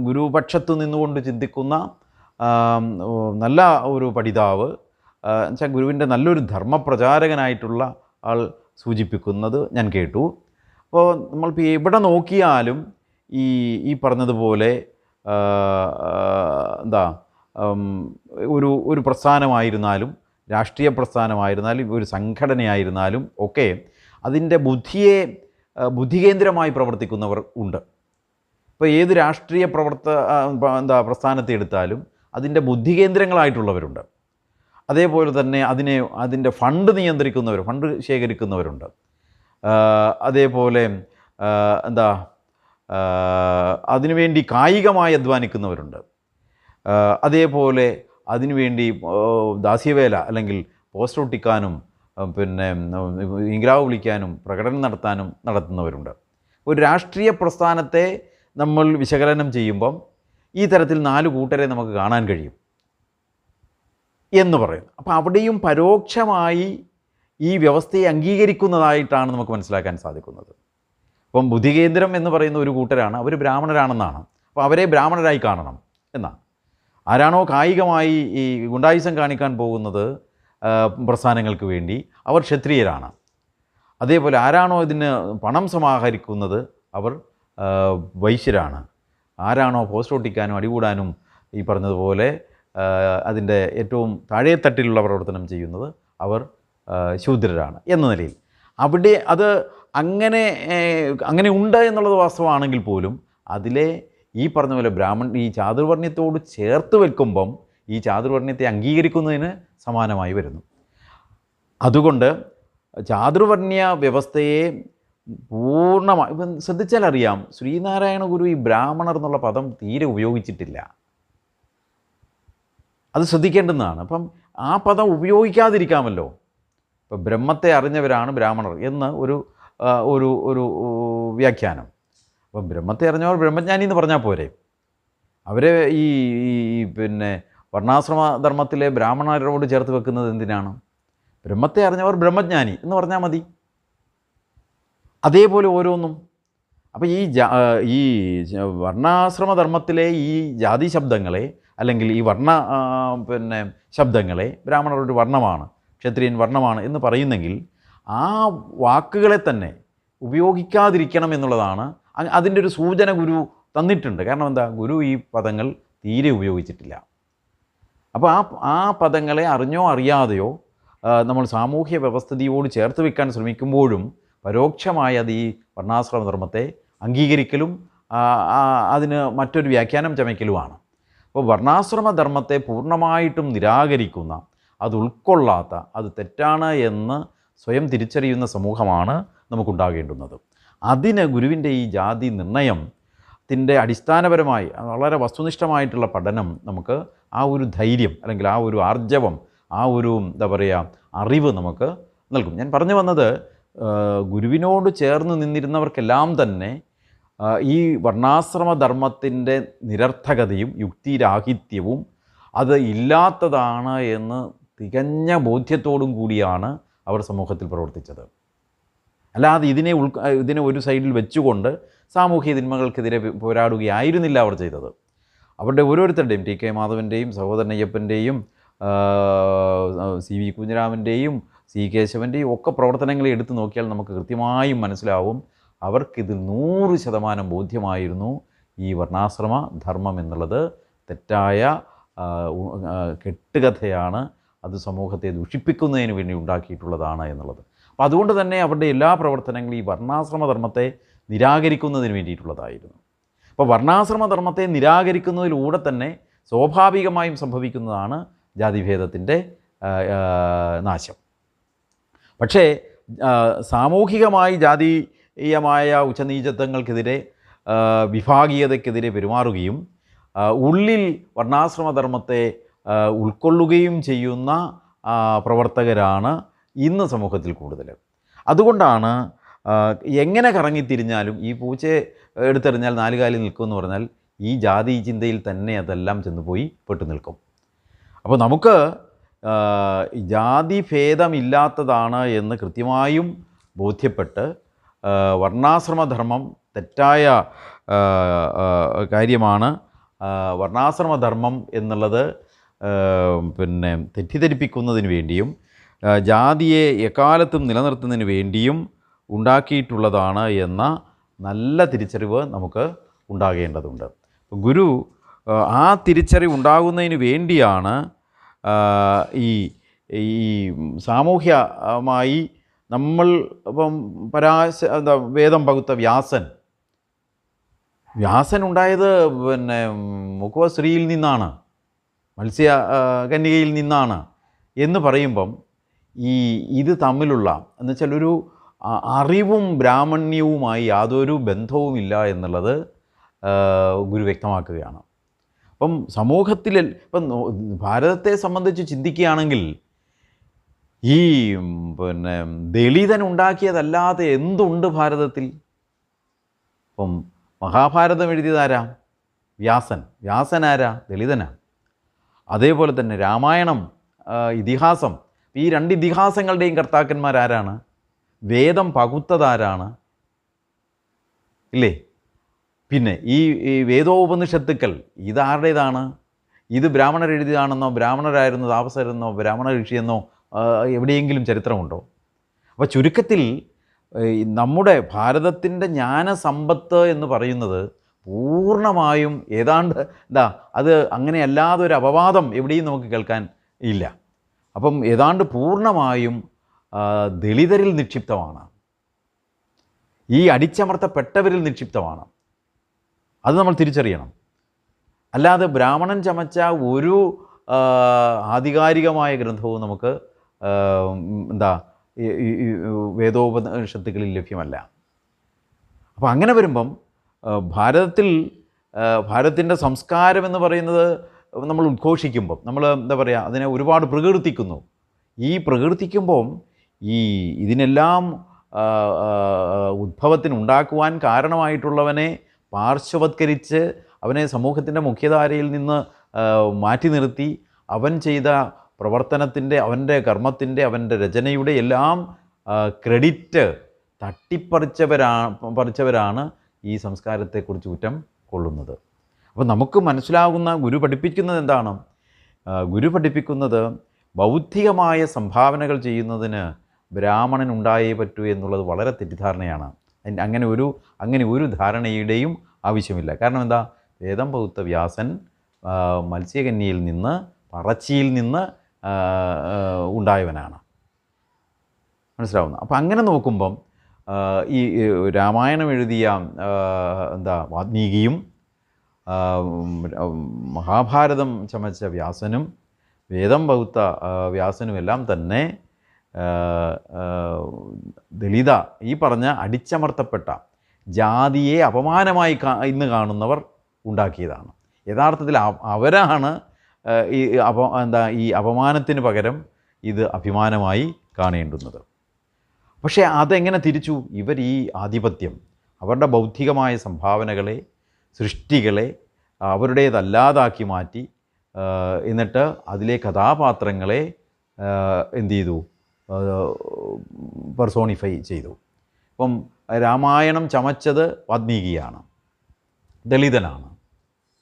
A: ഗുരുപക്ഷത്ത് നിന്നുകൊണ്ട് ചിന്തിക്കുന്ന നല്ല ഒരു പഠിതാവ് എന്നുവെച്ചാൽ ഗുരുവിൻ്റെ നല്ലൊരു ധർമ്മപ്രചാരകനായിട്ടുള്ള ആൾ സൂചിപ്പിക്കുന്നത് ഞാൻ കേട്ടു. അപ്പോൾ നമ്മളിപ്പോൾ എവിടെ നോക്കിയാലും ഈ പറഞ്ഞതുപോലെ ഒരു പ്രസ്ഥാനമായിരുന്നാലും രാഷ്ട്രീയ പ്രസ്ഥാനമായിരുന്നാലും ഒരു സംഘടനയായിരുന്നാലും ഒക്കെ അതിൻ്റെ ബുദ്ധികേന്ദ്രമായി പ്രവർത്തിക്കുന്നവർ ഉണ്ട്. ഇപ്പോൾ ഏത് രാഷ്ട്രീയ പ്രസ്ഥാനത്തെ എടുത്താലും അതിൻ്റെ ബുദ്ധികേന്ദ്രങ്ങളായിട്ടുള്ളവരുണ്ട്. അതേപോലെ തന്നെ അതിൻ്റെ ഫണ്ട് നിയന്ത്രിക്കുന്നവർ, ഫണ്ട് ശേഖരിക്കുന്നവരുണ്ട്. അതേപോലെ അതിനുവേണ്ടി കായികമായി അധ്വാനിക്കുന്നവരുണ്ട്. അതേപോലെ അതിനുവേണ്ടി ദാസ്യവേല അല്ലെങ്കിൽ പോസ്റ്റർ ഒട്ടിക്കാനും പിന്നെ ഇംഗ്രാവ് വിളിക്കാനും പ്രകടനം നടത്തുന്നവരുണ്ട്. ഒരു രാഷ്ട്രീയ പ്രസ്ഥാനത്തെ നമ്മൾ വിശകലനം ചെയ്യുമ്പം ഈ തരത്തിൽ 4 കൂട്ടരെ നമുക്ക് കാണാൻ കഴിയും എന്ന് പറയും. അപ്പോൾ അവിടെയും പരോക്ഷമായി ഈ വ്യവസ്ഥയെ അംഗീകരിക്കുന്നതായിട്ടാണ് നമുക്ക് മനസ്സിലാക്കാൻ സാധിക്കുന്നത്. അപ്പം ബുദ്ധികേന്ദ്രം എന്ന് പറയുന്ന ഒരു കൂട്ടരാണ്, അവർ ബ്രാഹ്മണരാണെന്നാണ്. അപ്പോൾ അവരെ ബ്രാഹ്മണരായി കാണണം എന്നാണ്. ആരാണോ കായികമായി ഈ ഗുണ്ടായുസം കാണിക്കാൻ പോകുന്നത് പ്രസ്ഥാനങ്ങൾക്ക് വേണ്ടി, അവർ ക്ഷത്രിയരാണ്. അതേപോലെ ആരാണോ ഇതിന് പണം സമാഹരിക്കുന്നത് അവർ വൈശ്യരാണ്. ആരാണോ പോസ്റ്റ് ഒട്ടിക്കാനും അടികൂടാനും ഈ പറഞ്ഞതുപോലെ അതിൻ്റെ ഏറ്റവും താഴെത്തട്ടിലുള്ള പ്രവർത്തനം ചെയ്യുന്നത് അവർ ശൂദ്രരാണ് എന്ന നിലയിൽ അവിടെ അത് അങ്ങനെ ഉണ്ട് എന്നുള്ളത് വാസ്തവമാണെങ്കിൽ പോലും അതിലെ ഈ പറഞ്ഞ പോലെ ഈ ചാതുർവർണ്ണ്യത്തോട് ചേർത്ത് വെക്കുമ്പം ഈ ചാതുർവർണ്ണ്യത്തെ അംഗീകരിക്കുന്നതിന് സമാനമായി വരുന്നു. അതുകൊണ്ട് ചാതുർവർണ്ണ്യ വ്യവസ്ഥയെ പൂർണ്ണമായി ശ്രദ്ധിച്ചാൽ അറിയാം, ശ്രീനാരായണ ഗുരു ഈ ബ്രാഹ്മണർ എന്നുള്ള പദം തീരെ ഉപയോഗിച്ചിട്ടില്ല. അത് ശ്രദ്ധിക്കേണ്ടുന്നതാണ്. അപ്പം ആ പദം ഉപയോഗിക്കാതിരിക്കാമല്ലോ. ഇപ്പം ബ്രഹ്മത്തെ അറിഞ്ഞവരാണ് ബ്രാഹ്മണർ എന്ന് ഒരു വ്യാഖ്യാനം. അപ്പം ബ്രഹ്മത്തെ അറിഞ്ഞവർ ബ്രഹ്മജ്ഞാനി എന്ന് പറഞ്ഞാൽ പോരെ. അവരെ ഈ പിന്നെ വർണ്ണാശ്രമധർമ്മത്തിലെ ബ്രാഹ്മണരോട് ചേർത്ത് വെക്കുന്നത് എന്തിനാണ്? ബ്രഹ്മത്തെ അറിഞ്ഞവർ ബ്രഹ്മജ്ഞാനി എന്ന് പറഞ്ഞാൽ മതി. അതേപോലെ ഓരോന്നും. അപ്പോൾ ഈ വർണ്ണാശ്രമധർമ്മത്തിലെ ഈ ജാതി ശബ്ദങ്ങളെ അല്ലെങ്കിൽ ഈ പിന്നെ ശബ്ദങ്ങളെ ബ്രാഹ്മണർ ഒരു വർണ്ണമാണ്, ക്ഷത്രിയൻ വർണ്ണമാണ് എന്ന് പറയുന്നെങ്കിൽ ആ വാക്കുകളെ തന്നെ ഉപയോഗിക്കാതിരിക്കണം എന്നുള്ളതാണ്. അതിൻ്റെ ഒരു സൂചന ഗുരു തന്നിട്ടുണ്ട്. കാരണം എന്താ? ഗുരു ഈ പദങ്ങൾ തീരെ ഉപയോഗിച്ചിട്ടില്ല. അപ്പോൾ ആ പദങ്ങളെ അറിഞ്ഞോ അറിയാതെയോ നമ്മൾ സാമൂഹ്യ വ്യവസ്ഥിതിയോട് ചേർത്ത് വയ്ക്കാൻ ശ്രമിക്കുമ്പോഴും പരോക്ഷമായി അത് ഈ വർണ്ണാശ്രമധർമ്മത്തെ അംഗീകരിക്കലും അതിന് മറ്റൊരു വ്യാഖ്യാനം ചമയ്ക്കലുമാണ്. അപ്പോൾ വർണ്ണാശ്രമധർമ്മത്തെ പൂർണ്ണമായിട്ടും നിരാകരിക്കുന്ന, അത് ഉൾക്കൊള്ളാത്ത, അത് തെറ്റാണ് എന്ന് സ്വയം തിരിച്ചറിയുന്ന സമൂഹമാണ് നമുക്കുണ്ടാകേണ്ടുന്നത്. അതിന് ഗുരുവിൻ്റെ ഈ ജാതി നിർണയത്തിൻ്റെ അടിസ്ഥാനപരമായി വളരെ വസ്തുനിഷ്ഠമായിട്ടുള്ള പഠനം നമുക്ക് ആ ഒരു ധൈര്യം അല്ലെങ്കിൽ ആ ഒരു ആർജവം, ആ ഒരു എന്താ പറയുക അറിവ് നമുക്ക് നൽകും. ഞാൻ പറഞ്ഞു വന്നത് ഗുരുവിനോട് ചേർന്ന് നിന്നിരുന്നവർക്കെല്ലാം തന്നെ ഈ വർണ്ണാശ്രമധർമ്മത്തിൻ്റെ നിരർത്ഥകതയും യുക്തിരാഹിത്യവും അത് ഇല്ലാത്തതാണ് എന്ന് തികഞ്ഞ ബോധ്യത്തോടും കൂടിയാണ് അവർ സമൂഹത്തിൽ പ്രവർത്തിച്ചത്. അല്ലാതെ ഇതിനെ ഒരു സൈഡിൽ വെച്ചുകൊണ്ട് സാമൂഹ്യ തിന്മകൾക്കെതിരെ പോരാടുകയായിരുന്നില്ല അവർ ചെയ്തത്. അവരുടെ ഓരോരുത്തരുടെയും ടി കെ മാധവൻ്റെയും സഹോദരൻ അയ്യപ്പൻ്റെയും സി വി കുഞ്ഞിരാമൻ്റെയും സി കേശവൻ്റെയും ഒക്കെ പ്രവർത്തനങ്ങളെ എടുത്തു നോക്കിയാൽ നമുക്ക് കൃത്യമായും മനസ്സിലാവും അവർക്കിത് 100% ബോധ്യമായിരുന്നു ഈ വർണ്ണാശ്രമ ധർമ്മം എന്നുള്ളത് തെറ്റായ കെട്ടുകഥയാണ്, അത് സമൂഹത്തെ ദുഷിപ്പിക്കുന്നതിന് വേണ്ടി ഉണ്ടാക്കിയിട്ടുള്ളതാണ് എന്നുള്ളത്. അപ്പോൾ അതുകൊണ്ട് തന്നെ അവരുടെ എല്ലാ പ്രവർത്തനങ്ങളും ഈ വർണ്ണാശ്രമധർമ്മത്തെ നിരാകരിക്കുന്നതിന് വേണ്ടിയിട്ടുള്ളതായിരുന്നു. അപ്പോൾ വർണ്ണാശ്രമധർമ്മത്തെ നിരാകരിക്കുന്നതിലൂടെ തന്നെ സ്വാഭാവികമായും സംഭവിക്കുന്നതാണ് ജാതിഭേദത്തിൻ്റെ നാശം. പക്ഷേ സാമൂഹികമായി ജാതീയമായ ഉച്ചനീചത്വങ്ങൾക്കെതിരെ വിഭാഗീയതയ്ക്കെതിരെ പെരുമാറുകയും ഉള്ളിൽ വർണ്ണാശ്രമധർമ്മത്തെ ഉൾക്കൊള്ളുകയും ചെയ്യുന്ന പ്രവർത്തകരാണ് ഇന്ന് സമൂഹത്തിൽ കൂടുതൽ. അതുകൊണ്ടാണ് എങ്ങനെ കറങ്ങിത്തിരിഞ്ഞാലും ഈ പൂച്ചയെ എടുത്തെറിഞ്ഞാൽ 4 കാലിൽ നിൽക്കുമെന്ന് പറഞ്ഞാൽ ഈ ജാതി ചിന്തയിൽ തന്നെ അതെല്ലാം ചെന്നുപോയി പെട്ടു നിൽക്കും. അപ്പോൾ നമുക്ക് ജാതിഭേദമില്ലാത്തതാണ് എന്ന് കൃത്യമായും ബോധ്യപ്പെട്ട് വർണ്ണാശ്രമധർമ്മം തെറ്റായ കാര്യമാണ്, വർണ്ണാശ്രമധർമ്മം എന്നുള്ളത് തെറ്റിദ്ധരിപ്പിക്കുന്നതിന് വേണ്ടിയും ജാതിയെ എക്കാലത്തും നിലനിർത്തുന്നതിന് വേണ്ടിയും ഉണ്ടാക്കിയിട്ടുള്ളതാണ് എന്ന നല്ല തിരിച്ചറിവ് നമുക്ക് ഉണ്ടാകേണ്ടതുണ്ട്. ഗുരു ആ തിരിച്ചറിവ് ഉണ്ടാകുന്നതിന് വേണ്ടിയാണ് ഈ സാമൂഹ്യമായി നമ്മൾ ഇപ്പം വേദം പകുത്ത വ്യാസൻ ഉണ്ടായത് മുക്കുവ സ്ത്രീയിൽ നിന്നാണ്, മത്സ്യ കന്യകയിൽ നിന്നാണ് എന്ന് പറയുമ്പം ഇത് തമ്മിലുള്ള എന്നുവെച്ചാൽ ഒരു അറിവും ബ്രാഹ്മണ്യവുമായി യാതൊരു ബന്ധവുമില്ല എന്നുള്ളത് ഗുരു വ്യക്തമാക്കുകയാണ്. അപ്പം സമൂഹത്തിൽ ഇപ്പം ഭാരതത്തെ സംബന്ധിച്ച് ചിന്തിക്കുകയാണെങ്കിൽ ഈ ദളിതൻ ഉണ്ടാക്കിയതല്ലാതെ എന്തുണ്ട് ഭാരതത്തിൽ? ഇപ്പം മഹാഭാരതം എഴുതിയതാരാ? വ്യാസനാരാ? ദളിതനാണ്. അതേപോലെ തന്നെ രാമായണം, ഇതിഹാസം, ഈ 2 ഇതിഹാസങ്ങളുടെയും കർത്താക്കന്മാരാരാണ്? വേദം പകുത്തതാരാണ്? ഇല്ലേ? പിന്നെ ഈ വേദോപനിഷത്തുക്കൾ ഇതാരുടേതാണ്? ഇത് ബ്രാഹ്മണർ എഴുതിയതാണെന്നോ, ബ്രാഹ്മണരായിരുന്നോ, താപസരെന്നോ, ബ്രാഹ്മണ ഋഷിയെന്നോ എവിടെയെങ്കിലും ചരിത്രമുണ്ടോ? അപ്പോൾ ചുരുക്കത്തിൽ നമ്മുടെ ഭാരതത്തിൻ്റെ ജ്ഞാനസമ്പത്ത് എന്ന് പറയുന്നത് പൂർണ്ണമായും ഏതാണ്ട് അത് അങ്ങനെയല്ലാതെ ഒരു അപവാദം എവിടെയും നമുക്ക് കേൾക്കാൻ ഇല്ല. അപ്പം ഏതാണ്ട് പൂർണ്ണമായും ദളിതരിൽ നിക്ഷിപ്തമാണ്, ഈ അടിച്ചമർത്തപ്പെട്ടവരിൽ നിക്ഷിപ്തമാണ്. അത് നമ്മൾ തിരിച്ചറിയണം. അല്ലാതെ ബ്രാഹ്മണൻ ചമച്ച ഒരു ആധികാരികമായ ഗ്രന്ഥവും നമുക്ക് വേദോപനിഷത്തുകളിൽ ലഭ്യമല്ല. അപ്പോൾ അങ്ങനെ വരുമ്പം ഭാരതത്തിൻ്റെ സംസ്കാരം എന്ന് പറയുന്നത് നമ്മൾ ഉദ്ഘോഷിക്കുമ്പം നമ്മൾ അതിനെ ഒരുപാട് പ്രകീർത്തിക്കുന്നു. ഈ പ്രകീർത്തിക്കുമ്പം ഇതിനെല്ലാം ഉദ്ഭവത്തിനുണ്ടാക്കുവാൻ കാരണമായിട്ടുള്ളവനെ പാർശ്വവത്കരിച്ച് അവനെ സമൂഹത്തിൻ്റെ മുഖ്യധാരയിൽ നിന്ന് മാറ്റി നിർത്തി അവൻ ചെയ്ത പ്രവർത്തനത്തിൻ്റെ, അവൻ്റെ കർമ്മത്തിൻ്റെ, അവൻ്റെ രചനയുടെ എല്ലാം ക്രെഡിറ്റ് പറിച്ചവരാണ് ഈ സംസ്കാരത്തെക്കുറിച്ച് കുറ്റം കൊള്ളുന്നത്. അപ്പോൾ നമുക്ക് മനസ്സിലാകുന്ന ഗുരു പഠിപ്പിക്കുന്നത് എന്താണ്? ഗുരു പഠിപ്പിക്കുന്നത് ബൗദ്ധികമായ സംഭാവനകൾ ചെയ്യുന്നതിന് ബ്രാഹ്മണൻ ഉണ്ടായേ പറ്റൂ എന്നുള്ളത് വളരെ തെറ്റിദ്ധാരണയാണ്. അങ്ങനെ ഒരു ധാരണയുടെയും ആവശ്യമില്ല. കാരണം എന്താ? വേദം പകുത്ത വ്യാസൻ മത്സ്യകന്യയിൽ നിന്ന്, പറച്ചിയിൽ നിന്ന് ഉണ്ടായവനാണ്. മനസ്സിലാവുന്നു? അപ്പോൾ അങ്ങനെ നോക്കുമ്പം ഈ രാമായണം എഴുതിയ വാൽമീകിയും മഹാഭാരതം ചമച്ച വ്യാസനും വേദം പകുത്ത വ്യാസനും എല്ലാം തന്നെ ദളിത, ഈ പറഞ്ഞ അടിച്ചമർത്തപ്പെട്ട ജാതിയെ അപമാനമായി ഇന്ന് കാണുന്നവർ ഉണ്ടാക്കിയതാണ്. യഥാർത്ഥത്തിൽ അവരാണ് ഈ അപമാനത്തിന് പകരം ഇത് അഭിമാനമായി കാണേണ്ടുന്നത്. പക്ഷേ അതെങ്ങനെ തിരിച്ചു? ഇവർ ഈ ആധിപത്യം, അവരുടെ ബൗദ്ധികമായ സംഭാവനകളെ, സൃഷ്ടികളെ അവരുടേതല്ലാതാക്കി മാറ്റി, എന്നിട്ട് അതിലെ കഥാപാത്രങ്ങളെ എന്തു ചെയ്തു? പെർസോണിഫൈ ചെയ്തു. ഇപ്പം രാമായണം ചമച്ചത് വാൽമീകിയാണ്, ദളിതനാണ്,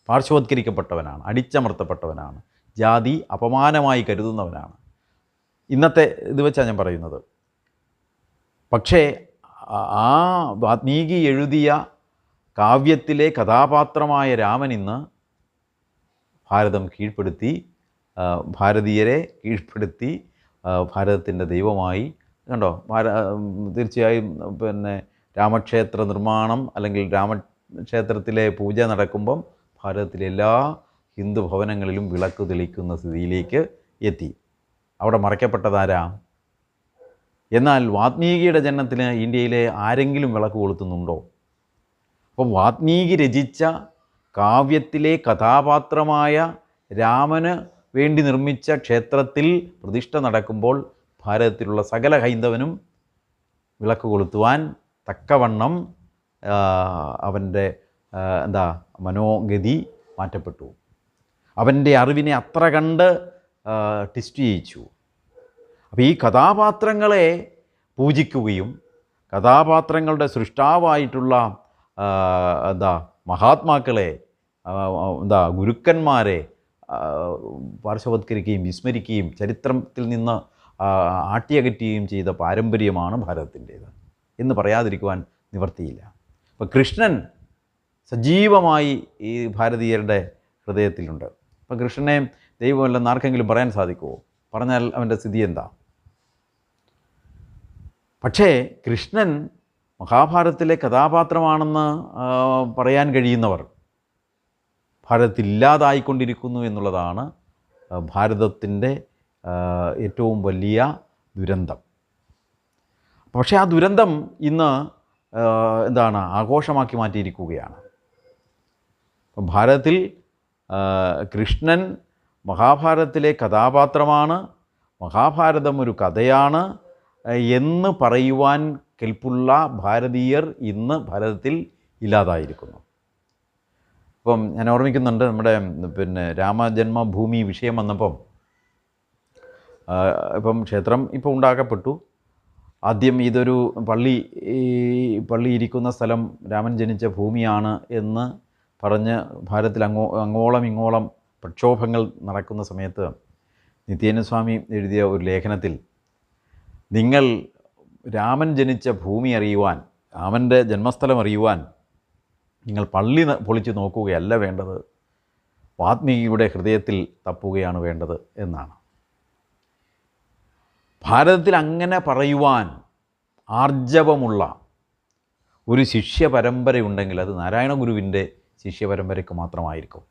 A: പാർശ്വവത്കരിക്കപ്പെട്ടവനാണ്, അടിച്ചമർത്തപ്പെട്ടവനാണ്, ജാതി അപമാനമായി കരുതുന്നവനാണ്. ഇന്നത്തെ ഇത് വെച്ചാണ് ഞാൻ പറയുന്നത്. പക്ഷേ ആ വാൽമീകി എഴുതിയ കാവ്യത്തിലെ കഥാപാത്രമായ രാമൻ ഇന്ന് ഭാരതം കീഴ്പ്പെടുത്തി, ഭാരതീയരെ കീഴ്പ്പെടുത്തി, ഭാരതത്തിൻ്റെ ദൈവമായി കണ്ടോ. തീർച്ചയായും രാമക്ഷേത്ര നിർമ്മാണം അല്ലെങ്കിൽ രാമക്ഷേത്രത്തിലെ പൂജ നടക്കുമ്പം ഭാരതത്തിലെ എല്ലാ ഹിന്ദു ഭവനങ്ങളിലും വിളക്ക് തെളിക്കുന്ന സ്ഥിതിയിലേക്ക് എത്തി. അവിടെ മറയ്ക്കപ്പെട്ടതാരാ? എന്നാൽ വാൽമീകിയുടെ ജനനത്തിന് ഇന്ത്യയിലെ ആരെങ്കിലും വിളക്ക് കൊളുത്തുന്നുണ്ടോ? അപ്പം വാൽമീകി രചിച്ച കാവ്യത്തിലെ കഥാപാത്രമായ രാമന് വേണ്ടി നിർമ്മിച്ച ക്ഷേത്രത്തിൽ പ്രതിഷ്ഠ നടക്കുമ്പോൾ ഭാരതത്തിലുള്ള സകല ഹൈന്ദവനും വിളക്ക് കൊളുത്തുവാൻ തക്കവണ്ണം അവൻ്റെ മനോഗതി മാറ്റപ്പെട്ടു. അവൻ്റെ അറിവിനെ അത്ര കണ്ട് ടെസ്റ്റ് ചെയ്യിച്ചു. അപ്പോൾ ഈ കഥാപാത്രങ്ങളെ പൂജിക്കുകയും കഥാപാത്രങ്ങളുടെ സൃഷ്ടാവായിട്ടുള്ള മഹാത്മാക്കളെ, ഗുരുക്കന്മാരെ പാർശ്വവത്കരിക്കുകയും വിസ്മരിക്കുകയും ചരിത്രത്തിൽ നിന്ന് ആട്ടിയകറ്റുകയും ചെയ്ത പാരമ്പര്യമാണ് ഭാരതത്തിൻ്റേത് എന്ന് പറയാതിരിക്കുവാൻ നിവർത്തിയില്ല. അപ്പോൾ കൃഷ്ണൻ സജീവമായി ഈ ഭാരതീയരുടെ ഹൃദയത്തിലുണ്ട്. അപ്പോൾ കൃഷ്ണനെ ദൈവമല്ലെന്ന് ആർക്കെങ്കിലും പറയാൻ സാധിക്കുമോ? പറഞ്ഞാൽ അവൻ്റെ സ്ഥിതി എന്താ? പക്ഷേ കൃഷ്ണൻ മഹാഭാരതത്തിലെ കഥാപാത്രമാണെന്ന് പറയാൻ കഴിയുന്നവർ ഭാരതത്തിൽ ഇല്ലാതായിക്കൊണ്ടിരിക്കുന്നു എന്നുള്ളതാണ് ഭാരതത്തിൻ്റെ ഏറ്റവും വലിയ ദുരന്തം. പക്ഷേ ആ ദുരന്തം ഇന്ന് ആഘോഷമാക്കി മാറ്റിയിരിക്കുകയാണ്. ഭാരതത്തിൽ കൃഷ്ണൻ മഹാഭാരതത്തിലെ കഥാപാത്രമാണ്, മഹാഭാരതം ഒരു കഥയാണ് എന്ന് പറയുവാൻ കെൽപ്പുള്ള ഭാരതീയർ ഇന്ന് ഭാരതത്തിൽ ഇല്ലാതായിരിക്കുന്നു. ഇപ്പം ഞാൻ ഓർമ്മിക്കുന്നുണ്ട്, നമ്മുടെ രാമജന്മഭൂമി വിഷയം വന്നപ്പം ഇപ്പം ക്ഷേത്രം ഇപ്പോൾ ഉണ്ടാക്കപ്പെട്ടു. ആദ്യം ഇതൊരു പള്ളി ഇരിക്കുന്ന സ്ഥലം രാമൻ ജനിച്ച ഭൂമിയാണ് എന്ന് പറഞ്ഞ് ഭാരതത്തിൽ അങ്ങോളം ഇങ്ങോളം പ്രക്ഷോഭങ്ങൾ നടക്കുന്ന സമയത്ത് നിത്യാനന്ദസ്വാമി എഴുതിയ ഒരു ലേഖനത്തിൽ, നിങ്ങൾ രാമൻ ജനിച്ച ഭൂമി അറിയുവാൻ, രാമൻ്റെ ജന്മസ്ഥലം അറിയുവാൻ നിങ്ങൾ പള്ളി പൊളിച്ച് നോക്കുകയല്ല വേണ്ടത്, വാൽമീകിയുടെ ഹൃദയത്തിൽ തപ്പുകയാണ് വേണ്ടത് എന്നാണ്. ഭാരതത്തിൽ അങ്ങനെ പറയുവാൻ ആർജവമുള്ള ഒരു ശിഷ്യ പരമ്പരയുണ്ടെങ്കിൽ അത് നാരായണ ഗുരുവിൻ്റെ ശിഷ്യ പരമ്പരയ്ക്ക് മാത്രമായിരിക്കും.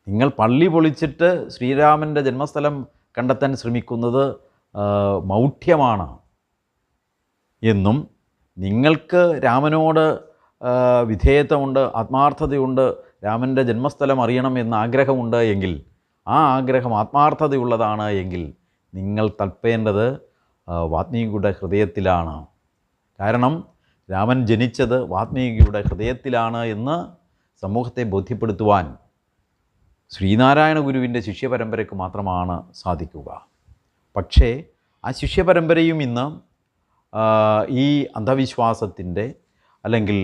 A: നിങ്ങൾ പള്ളി പൊളിച്ചിട്ട് ശ്രീരാമൻ്റെ ജന്മസ്ഥലം കണ്ടെത്താൻ ശ്രമിക്കുന്നത് മൗഢ്യമാണ് എന്നും, നിങ്ങൾക്ക് രാമനോട് വിധേയത്വമുണ്ട്, ആത്മാർത്ഥതയുണ്ട്, രാമൻ്റെ ജന്മസ്ഥലം അറിയണം എന്ന ആഗ്രഹമുണ്ട് എങ്കിൽ, ആ ആഗ്രഹം ആത്മാർത്ഥതയുള്ളതാണ് എങ്കിൽ നിങ്ങൾ തൽപ്പേണ്ടത് വാൽമീകിയുടെ ഹൃദയത്തിലാണ്. കാരണം രാമൻ ജനിച്ചത് വാൽമീകിയുടെ ഹൃദയത്തിലാണ് എന്ന് സമൂഹത്തെ ബോധ്യപ്പെടുത്തുവാൻ ശ്രീനാരായണ ഗുരുവിൻ്റെ ശിഷ്യപരമ്പരയ്ക്ക് മാത്രമാണ് സാധിക്കുക. പക്ഷേ ആ ശിഷ്യപരമ്പരയും ഇന്ന് ഈ അന്ധവിശ്വാസത്തിൻ്റെ അല്ലെങ്കിൽ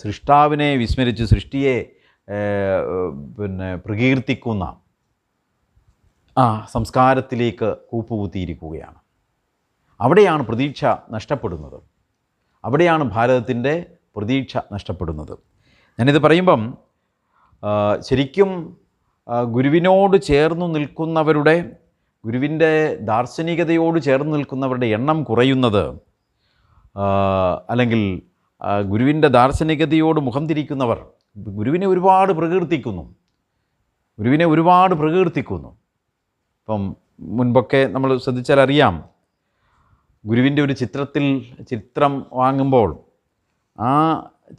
A: സൃഷ്ടാവിനെ വിസ്മരിച്ച് സൃഷ്ടിയെ പ്രകീർത്തിക്കുന്ന സംസ്കാരത്തിലേക്ക് കൂപ്പുകുത്തിയിരിക്കുകയാണ്. അവിടെയാണ് പ്രതീക്ഷ നഷ്ടപ്പെടുന്നത്. അവിടെയാണ് ഭാരതത്തിൻ്റെ പ്രതീക്ഷ നഷ്ടപ്പെടുന്നത്. ഞാനിത് പറയുമ്പം ശരിക്കും ഗുരുവിനോട് ചേർന്നു നിൽക്കുന്നവരുടെ, ഗുരുവിൻ്റെ ദാർശനികതയോട് ചേർന്ന് നിൽക്കുന്നവരുടെ എണ്ണം കുറയുന്നത്, അല്ലെങ്കിൽ ഗുരുവിൻ്റെ ദാർശനികതയോട് മുഖം തിരിക്കുന്നവർ ഗുരുവിനെ ഒരുപാട് പ്രകീർത്തിക്കുന്നു. ഇപ്പം മുൻപൊക്കെ നമ്മൾ ശ്രദ്ധിച്ചാൽ അറിയാം, ഗുരുവിൻ്റെ ഒരു ചിത്രം വാങ്ങുമ്പോൾ ആ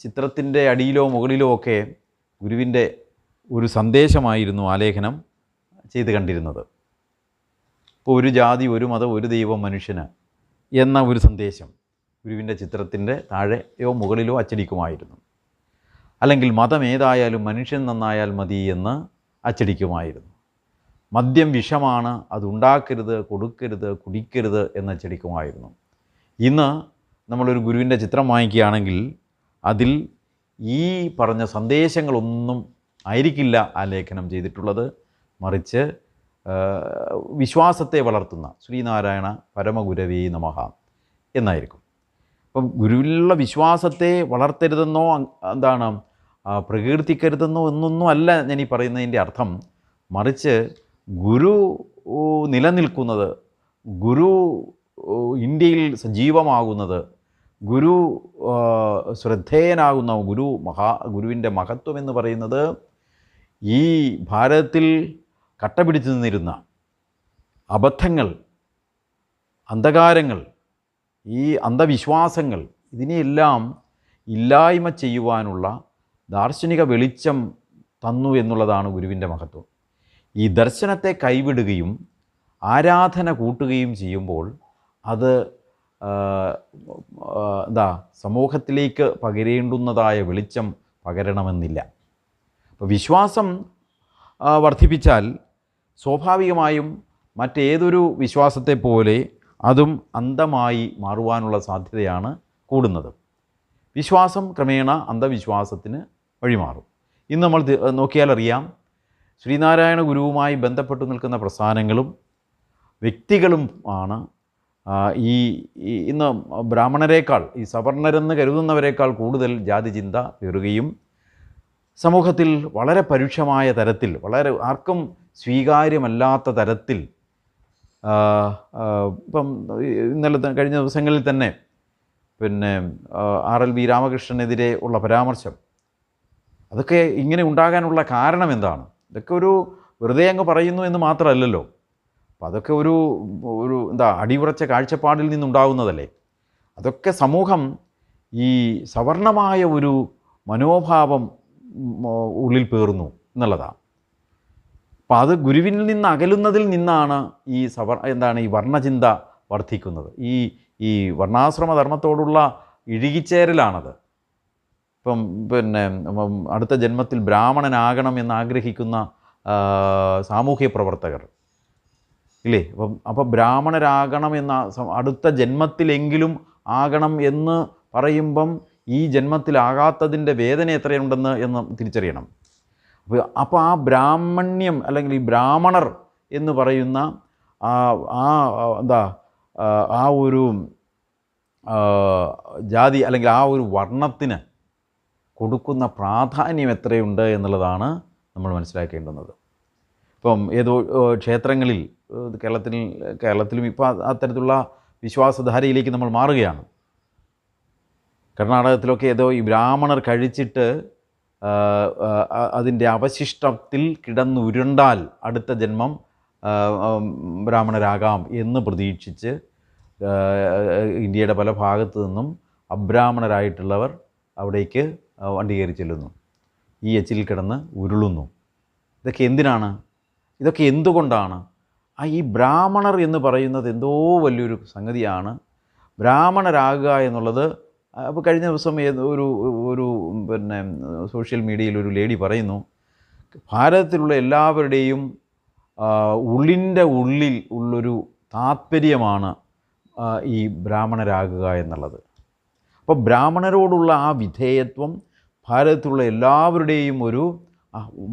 A: ചിത്രത്തിൻ്റെ അടിയിലോ മുകളിലോ ഒക്കെ ഗുരുവിൻ്റെ ഒരു സന്ദേശമായിരുന്നു ആലേഖനം ചെയ്ത് കണ്ടിരുന്നത്. ഇപ്പോൾ ഒരു ജാതി, ഒരു മതം, ഒരു ദൈവം, മനുഷ്യന് എന്ന ഒരു സന്ദേശം ഗുരുവിൻ്റെ ചിത്രത്തിൻ്റെ താഴെയോ മുകളിലോ അച്ചടിക്കുമായിരുന്നു. അല്ലെങ്കിൽ മതം ഏതായാലും മനുഷ്യൻ നന്നായാൽ മതി എന്ന് അച്ചടിക്കുമായിരുന്നു. മദ്യം വിഷമാണ്, അതുണ്ടാക്കരുത്, കൊടുക്കരുത്, കുടിക്കരുത് എന്ന് അച്ചടിക്കുമായിരുന്നു. ഇന്ന് നമ്മളൊരു ഗുരുവിൻ്റെ ചിത്രം വാങ്ങിക്കുകയാണെങ്കിൽ അതിൽ ഈ പറഞ്ഞ സന്ദേശങ്ങളൊന്നും ആയിരിക്കില്ല ആലേഖനം ചെയ്തിട്ടുള്ളത്. മറിച്ച് വിശ്വാസത്തെ വളർത്തുന്ന ശ്രീനാരായണ പരമഗുരവേ നമഃ എന്നായിരിക്കും. അപ്പം ഗുരുവിലുള്ള വിശ്വാസത്തെ വളർത്തരുതെന്നോ പ്രകീർത്തിക്കരുതെന്നോ എന്നൊന്നും അല്ല ഞാൻ ഈ പറയുന്നതിൻ്റെ അർത്ഥം. മറിച്ച് ഗുരു നിലനിൽക്കുന്നത്, ഗുരു ഇന്ത്യയിൽ സജീവമാകുന്നത്, ഗുരു ശ്രദ്ധേയനാകുന്ന ഗുരുവിൻ്റെ മഹത്വം എന്ന് പറയുന്നത് ഈ ഭാരതത്തിൽ കട്ട പിടിച്ചു നിന്നിരുന്ന അബദ്ധങ്ങൾ, അന്ധകാരങ്ങൾ, ഈ അന്ധവിശ്വാസങ്ങൾ, ഇതിനെയെല്ലാം ഇല്ലായ്മ ചെയ്യുവാനുള്ള ദാർശനിക വെളിച്ചം തന്നു എന്നുള്ളതാണ് ഗുരുവിൻ്റെ മഹത്വം. ഈ ദർശനത്തെ കൈവിടുകയും ആരാധന കൂട്ടുകയും ചെയ്യുമ്പോൾ അത് സമൂഹത്തിലേക്ക് പകരേണ്ടുന്നതായ വെളിച്ചം പകരണമെന്നില്ല. അപ്പോൾ വിശ്വാസം വർദ്ധിപ്പിച്ചാൽ സ്വാഭാവികമായും മറ്റേതൊരു വിശ്വാസത്തെ പോലെ അതും അന്ധമായി മാറുവാനുള്ള സാധ്യതയാണ് കൂടുന്നത്. വിശ്വാസം ക്രമേണ അന്ധവിശ്വാസത്തിന് വഴിമാറും. ഇന്ന് നമ്മൾ നോക്കിയാലറിയാം, ശ്രീനാരായണ ഗുരുവുമായി ബന്ധപ്പെട്ടു നിൽക്കുന്ന പ്രസ്ഥാനങ്ങളും വ്യക്തികളും ആണ് ഇന്ന് ബ്രാഹ്മണരേക്കാൾ, ഈ സവർണരെന്ന് കരുതുന്നവരേക്കാൾ കൂടുതൽ ജാതി ചിന്ത പേറുകയും സമൂഹത്തിൽ വളരെ പരുഷമായ തരത്തിൽ, വളരെ ആർക്കും സ്വീകാര്യമല്ലാത്ത തരത്തിൽ, ഇപ്പം കഴിഞ്ഞ ദിവസങ്ങളിൽ തന്നെ RLV രാമകൃഷ്ണനെതിരെ ഉള്ള പരാമർശം, അതൊക്കെ ഇങ്ങനെ ഉണ്ടാകാനുള്ള കാരണം എന്താണ്? ഇതൊക്കെ ഒരു വെറുതെ അങ്ങ് പറയുന്നു എന്ന് മാത്രമല്ലല്ലോ. അപ്പം അതൊക്കെ ഒരു അടിയുറച്ച കാഴ്ചപ്പാടിൽ നിന്നുണ്ടാകുന്നതല്ലേ. അതൊക്കെ സമൂഹം ഈ സവർണമായ ഒരു മനോഭാവം ഉള്ളിൽ പേറുന്നു എന്നുള്ളതാണ്. അപ്പം അത് ഗുരുവിൽ നിന്ന് അകലുന്നതിൽ നിന്നാണ് ഈ ഈ വർണ്ണചിന്ത വർദ്ധിക്കുന്നത്. ഈ വർണ്ണാശ്രമധർമ്മത്തോടുള്ള ഇഴുകിച്ചേരലാണത്. ഇപ്പം അടുത്ത ജന്മത്തിൽ ബ്രാഹ്മണനാകണം എന്നാഗ്രഹിക്കുന്ന സാമൂഹ്യ പ്രവർത്തകർ ഇല്ലേ? അപ്പം ബ്രാഹ്മണരാകണം എന്ന അടുത്ത ജന്മത്തിലെങ്കിലും ആകണം എന്ന് പറയുമ്പം ഈ ജന്മത്തിലാകാത്തതിൻ്റെ വേദന എത്രയുണ്ടെന്ന് തിരിച്ചറിയണം. അപ്പോൾ ആ ബ്രാഹ്മണ്യം അല്ലെങ്കിൽ ഈ ബ്രാഹ്മണർ എന്ന് പറയുന്ന ആ ഒരു ജാതി അല്ലെങ്കിൽ ആ ഒരു വർണ്ണത്തിന് കൊടുക്കുന്ന പ്രാധാന്യം എത്രയുണ്ട് എന്നുള്ളതാണ് നമ്മൾ മനസ്സിലാക്കേണ്ടുന്നത്. ഇപ്പം ഏതോ ക്ഷേത്രങ്ങളിൽ കേരളത്തിലും ഇപ്പോൾ അത്തരത്തിലുള്ള വിശ്വാസധാരയിലേക്ക് നമ്മൾ മാറുകയാണ്. കർണാടകത്തിലൊക്കെ ഏതോ ഈ ബ്രാഹ്മണർ കഴിച്ചിട്ട് അതിൻ്റെ അവശിഷ്ടത്തിൽ കിടന്നുരുണ്ടാൽ അടുത്ത ജന്മം ബ്രാഹ്മണരാകാം എന്ന് പ്രതീക്ഷിച്ച് ഇന്ത്യയുടെ പല ഭാഗത്തു നിന്നും അബ്രാഹ്മണരായിട്ടുള്ളവർ അവിടേക്ക് വണ്ടി കയറി ചെല്ലുന്നു, ഈ എച്ചിൽ കിടന്ന് ഉരുളുന്നു. ഇതൊക്കെ എന്തിനാണ്? ഇതൊക്കെ എന്തുകൊണ്ടാണ്? ഈ ബ്രാഹ്മണർ എന്ന് പറയുന്നത് എന്തോ വലിയൊരു സംഗതിയാണ്. ബ്രാഹ്മണരാകുക എന്നുള്ളത്, അപ്പോൾ കഴിഞ്ഞ ദിവസം ഒരു സോഷ്യൽ മീഡിയയിൽ ഒരു ലേഡി പറയുന്നു, ഭാരതത്തിലുള്ള എല്ലാവരുടെയും ഉള്ളിൻ്റെ ഉള്ളിൽ ഉള്ളൊരു താത്പര്യമാണ് ഈ ബ്രാഹ്മണരാകുക എന്നുള്ളത്. അപ്പോൾ ബ്രാഹ്മണരോടുള്ള ആ വിധേയത്വം ഭാരതത്തിലുള്ള എല്ലാവരുടെയും ഒരു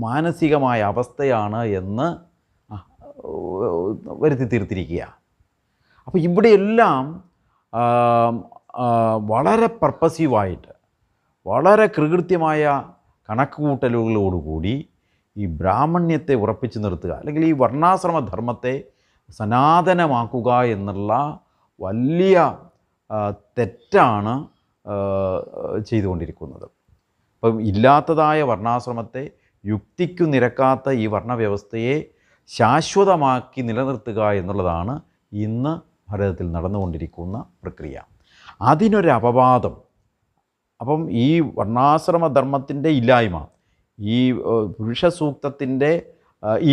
A: മാനസികമായ അവസ്ഥയാണ് എന്ന് വരുത്തി തീർത്തിരിക്കുക. അപ്പോൾ ഇവിടെയെല്ലാം വളരെ പർപ്പസീവായിട്ട്, വളരെ കൃകൃത്യമായ കണക്കുകൂട്ടലുകളോടുകൂടി ഈ ബ്രാഹ്മണ്യത്തെ ഉറപ്പിച്ചു നിർത്തുക, അല്ലെങ്കിൽ ഈ വർണ്ണാശ്രമധർമ്മത്തെ സനാതനമാക്കുക എന്നുള്ള വലിയ തെറ്റാണ് ചെയ്തുകൊണ്ടിരിക്കുന്നത്. അപ്പം ഇല്ലാത്തതായ വർണ്ണാശ്രമത്തെ, യുക്തിക്കു നിരക്കാത്ത ഈ വർണ്ണവ്യവസ്ഥയെ ശാശ്വതമാക്കി നിലനിർത്തുക എന്നുള്ളതാണ് ഇന്ന് ഭാരതത്തിൽ നടന്നുകൊണ്ടിരിക്കുന്ന പ്രക്രിയ. അതിനൊരു അപവാദം, അപ്പം ഈ വർണ്ണാശ്രമധർമ്മത്തിൻ്റെ ഇല്ലായ്മ, ഈ പുരുഷ സൂക്തത്തിൻ്റെ